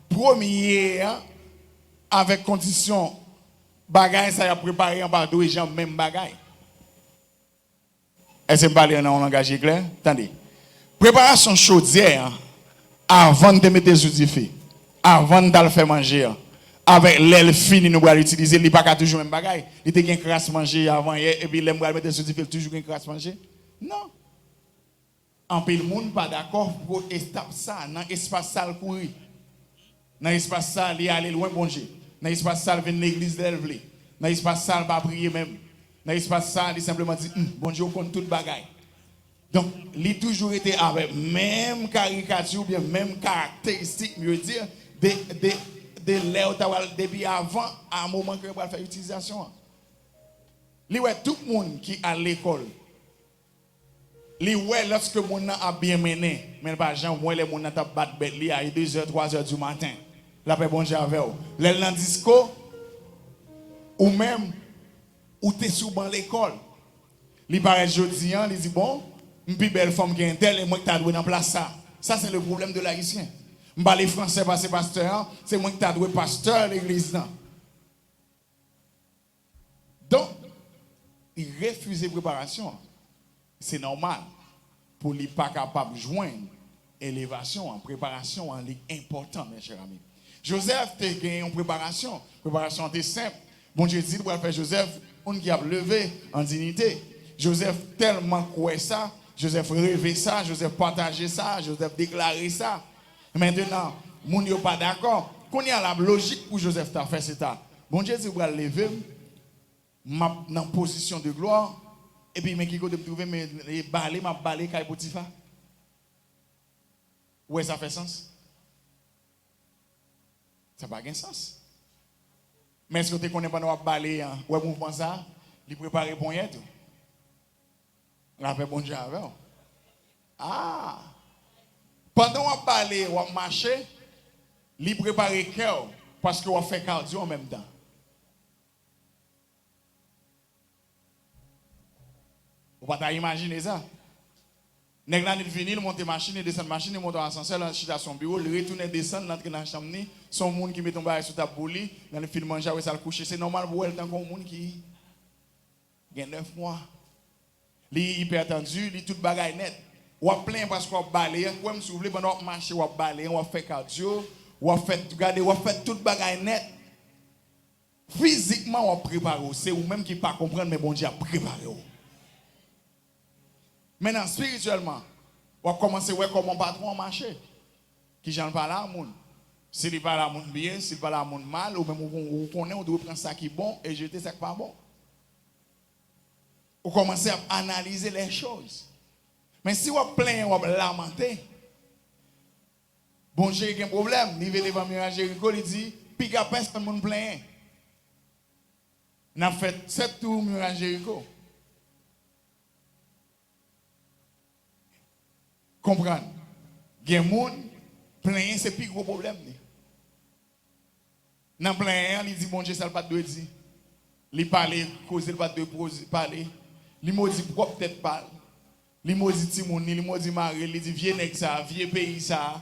première avec condition bagaille, ça a préparé en bas deux gens, même bagaille. Est-ce que vous parlez dans un langage clair? Attendez. Préparation chaudière avant de mettre sous du feu, avant de le faire manger. Avec l'aile fine, nous allons l'utiliser, il n'y a pas toujours même bagaille. Il y a une crasse manger avant hier, et puis l'aile mettre sous du feu, toujours une crasse manger. Non. En peu le monde pas d'accord pour stopper ça dans l'espace salle courir. Dans l'espace salle, il aller loin bon Dieu. Dans l'espace salle, venir l'église d'Elvlé. Dans l'espace salle, pas prier même. Dans l'espace salle, il simplement dit, bon Dieu, on compte toute bagaille. Donc, il a toujours été avec même caricature, bien même caractéristique, mieux dire, de l'air depuis avant, à un moment que vous allez faire utilisation. Il y a tout le monde qui est à l'école. Il y a lorsque le monde a bien mené, mais par exemple, moi, les gens ont battu bête à 2h, 3h du matin. La paix bon Dieu avec vous. Les gens disco, ou même, ou tu es souvent à l'école. Il paraît jeudi, il dit bon, une plus belle femme qui est telle et moi qui t'ai dans place ça. Ça, c'est le problème de l'haïtien. Je parle français parce que pasteur, c'est moi qui t'ai pasteur de l'église. Donc, il refuse la préparation. C'est normal. Pour ne pas capable de joindre élévation en préparation, c'est important, mes chers amis. Joseph a gagné en préparation. Préparation était simple. Bon Dieu dit pour faire Joseph, on qui a levé en dignité. Joseph tellement croyait ça, Joseph rêvait ça, Joseph partageait ça, Joseph déclarait ça. Maintenant, moun yo pas d'accord. Qu'on y a la logique pour Joseph t'a fait c'est ça. Bon Dieu dit pour lever dans position de gloire et puis mais qui côté me trouver me balé m'a balé kay Potiphar. Ouais, ça fait sens. Ça n'a pas de sens. Mais est-ce que tu connais pas nous balé ouais mouvement ça, il préparer bon yet tout. La fait bon Dieu avec. Ah. Pendant on balé, on marcher, il préparer cœur parce qu'on fait cardio en même temps. Vous ne pouvez pas imaginer ça. Nèg là il vient, il monte machine, il descend machine, il monte en ascenseur, il chita son bureau, il retourne descend, entre dans la chambre ni, son monde qui met ton bail sur ta bouli, dans le film manger ouais ça le coucher, c'est normal pour elle tant qu'on monde qui a 9 mois. Li hyper tendu, li tout bagaille net. Ou plein parce qu'on balaye, ou me soulever pendant marcher ou balayer, ou fait cardio, ou fait regarder, ou fait tout bagaille net. Physiquement on prépare, c'est ou même qui pas comprendre mais bon Dieu a préparé. Maintenant, spirituellement, on va commencer à voir comment patron marche. Qui j'en parle à moun. S'il parle à moun bien, s'il parle à moun mal, ou même on connaît, on doit prendre ça qui est bon et jeter ça qui n'est pas bon. On commence à analyser les choses. Mais si on plaint, on lamenter, bon Dieu, il y a un problème. Niveau devant Mirage Jéricho, il dit, puis qu'à personne ne plaint. On a fait 7 tours Mirage Jéricho. Comprendre. Il y a des gens plein, c'est le plus gros problème. Dans plein, il dit, bon Dieu, ça ne pas de dire. Il parle, causer, pas de parler. Il m'a dit, propre peut-être parle. Il m'a dit, Timouni, il m'a dit, Marie, il dit, vieux nèg ça, vieux pays ça,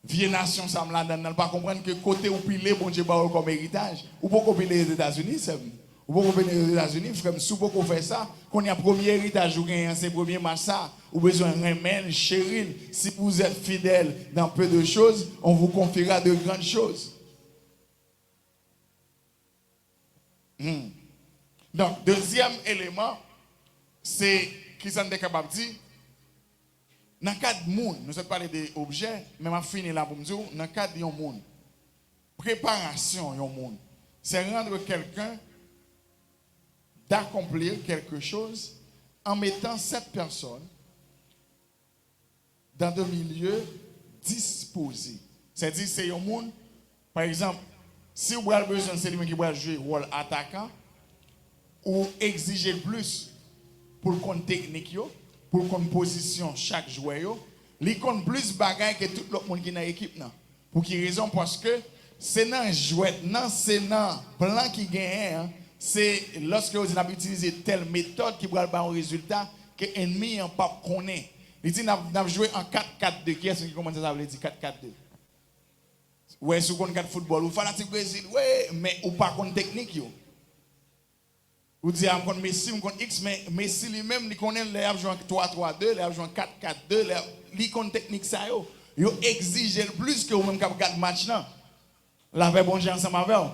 vieux nation ça, me la donne. Il pas comprendre que côté où pile, bon Dieu, comme héritage. Ou pourquoi pile les États-Unis, c'est ou pourquoi venir aux États-Unis, frère, si vous faites ça, qu'on y a premier héritage ou gagne, c'est premier massa, ou besoin de remède, chérie, si vous êtes fidèle dans peu de choses, on vous confiera de grandes choses. Donc, deuxième élément, c'est qu'ils sont capables de dire, dans le cas de monde, nous allons parler des objets, mais je vais finir là pour me dire, dans le cas de monde, préparation de monde, c'est rendre quelqu'un d'accomplir quelque chose en mettant cette personne dans des milieux disposés. C'est-à-dire, c'est un monde, par exemple, si vous avez besoin de celui qui va jouer rôle attaquant, ou exiger plus pour le compte technique, pour le compte position chaque joueur, il compte plus de bagages que tout le monde qui est dans l'équipe. Pour quelle raison? Parce que c'est dans le jouet, c'est dans le plan qui gagne. C'est lorsque vous avez utilisé telle méthode qui va avoir un résultat que l'ennemi n'a pas connaît. Il dit, nous avons joué en 4-4-2. Qui est-ce qui commence à dire 4-4-2? Ouais, si vous connaissez le football, vous fanatique Brésil, ouais, mais vous pas contre technique. Vous dites, je connais Messi, je connais X, mais Messi lui-même, il connaît les joueurs 3-3-2, les joueurs 4-4-2, il connaît technique ça. Il exige plus que vous-même qui avez gagné le match. La vraie bon Dieu ensemble avec vous.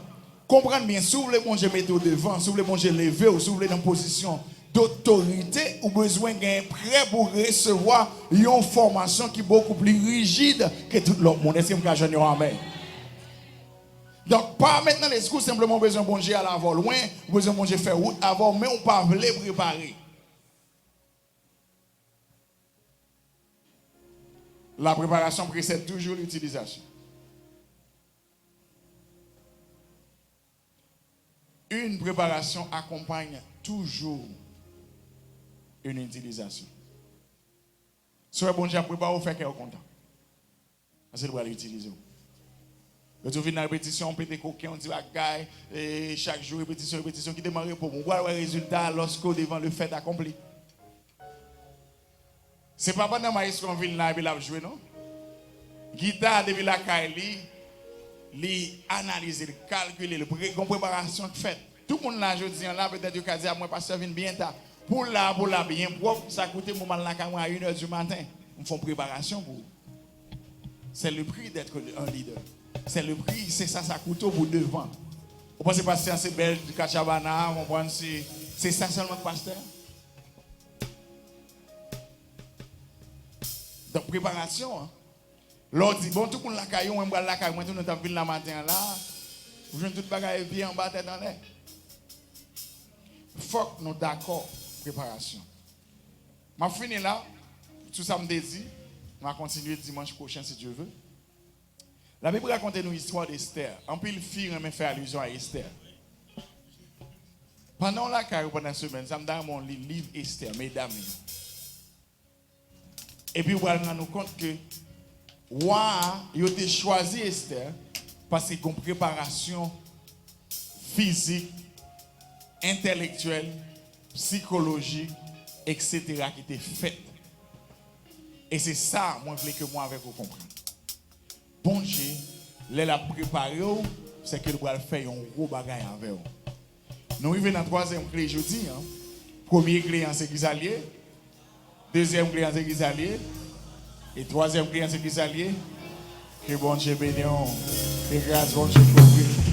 Comprenez bien, si vous voulez bon Dieu mettre au devant, si vous voulez bon Dieu lever, ou si vous voulez dans une position d'autorité, ou besoin d'un prêt pour recevoir une formation qui est beaucoup plus rigide que tout l'autre monde. Est-ce que vous avez un amen? Donc, pas maintenant les schools, simplement besoin de bon Dieu à l'avoir loin, besoin de bon Dieu faire route avant, mais on ne peut pas les préparer. La préparation précède toujours l'utilisation. Une préparation accompagne toujours une utilisation. Si vous bon Dieu prépare, vous faites qu'elle est content. Parce que vous allez l'utiliser. Quand vous venez dans la répétition, on peut être coquin, on dit et chaque jour, répétition qui démarre pour vous. Voilà le résultat lorsque devant le fait accompli. Ce n'est pas pendant maïs qu'on vient là et puis là jouer, non? guitare depuis la caille, li analyser, le calculer, le préparation faite. Tout le monde là, je dis là, peut-être que dit moi pasteur vient bien tard. Pour la bien propre, ça coûte moment là à 1h du matin. On fait préparation pour. C'est le prix d'être un leader. C'est le prix, c'est ça coûte pour devant. Vous pensez pasteur c'est belle du Kachabana, on pense c'est ça seulement pasteur. Donc préparation hein. L'autre dit bon tout le monde la caillou, on va la caillou, moi tout nous dans ville la matin là. Vous jouez toute bagaille bien en bas tête dans l'air. Faut que nous d'accord préparation. Je finis là, tout ça me dit, je vais continuer dimanche prochain si Dieu veut. La Bible raconte nous l'histoire d'Esther. En plus, le film me fait allusion à Esther. Pendant la carrière, pendant la semaine, ça me donne mon livre Esther, mesdames. Et puis, on va nous rendre compte que roi, il a choisi Esther parce qu'il y a une préparation physique, intellectuelle, psychologique, etc. qui était faite. Et c'est ça, moi, je voulais que moi avec vous compreniez. Bon Dieu, l'a préparé, c'est qu'il va faire un gros bagage avec vous. Nous arrivons dans la troisième clé jeudi. Premier clé en sécurité alliée. Deuxième clé en sécurité alliée. Et troisième clé en sécurité alliée. Que bon Dieu bénisse. Que grâce bon Dieu pour vous.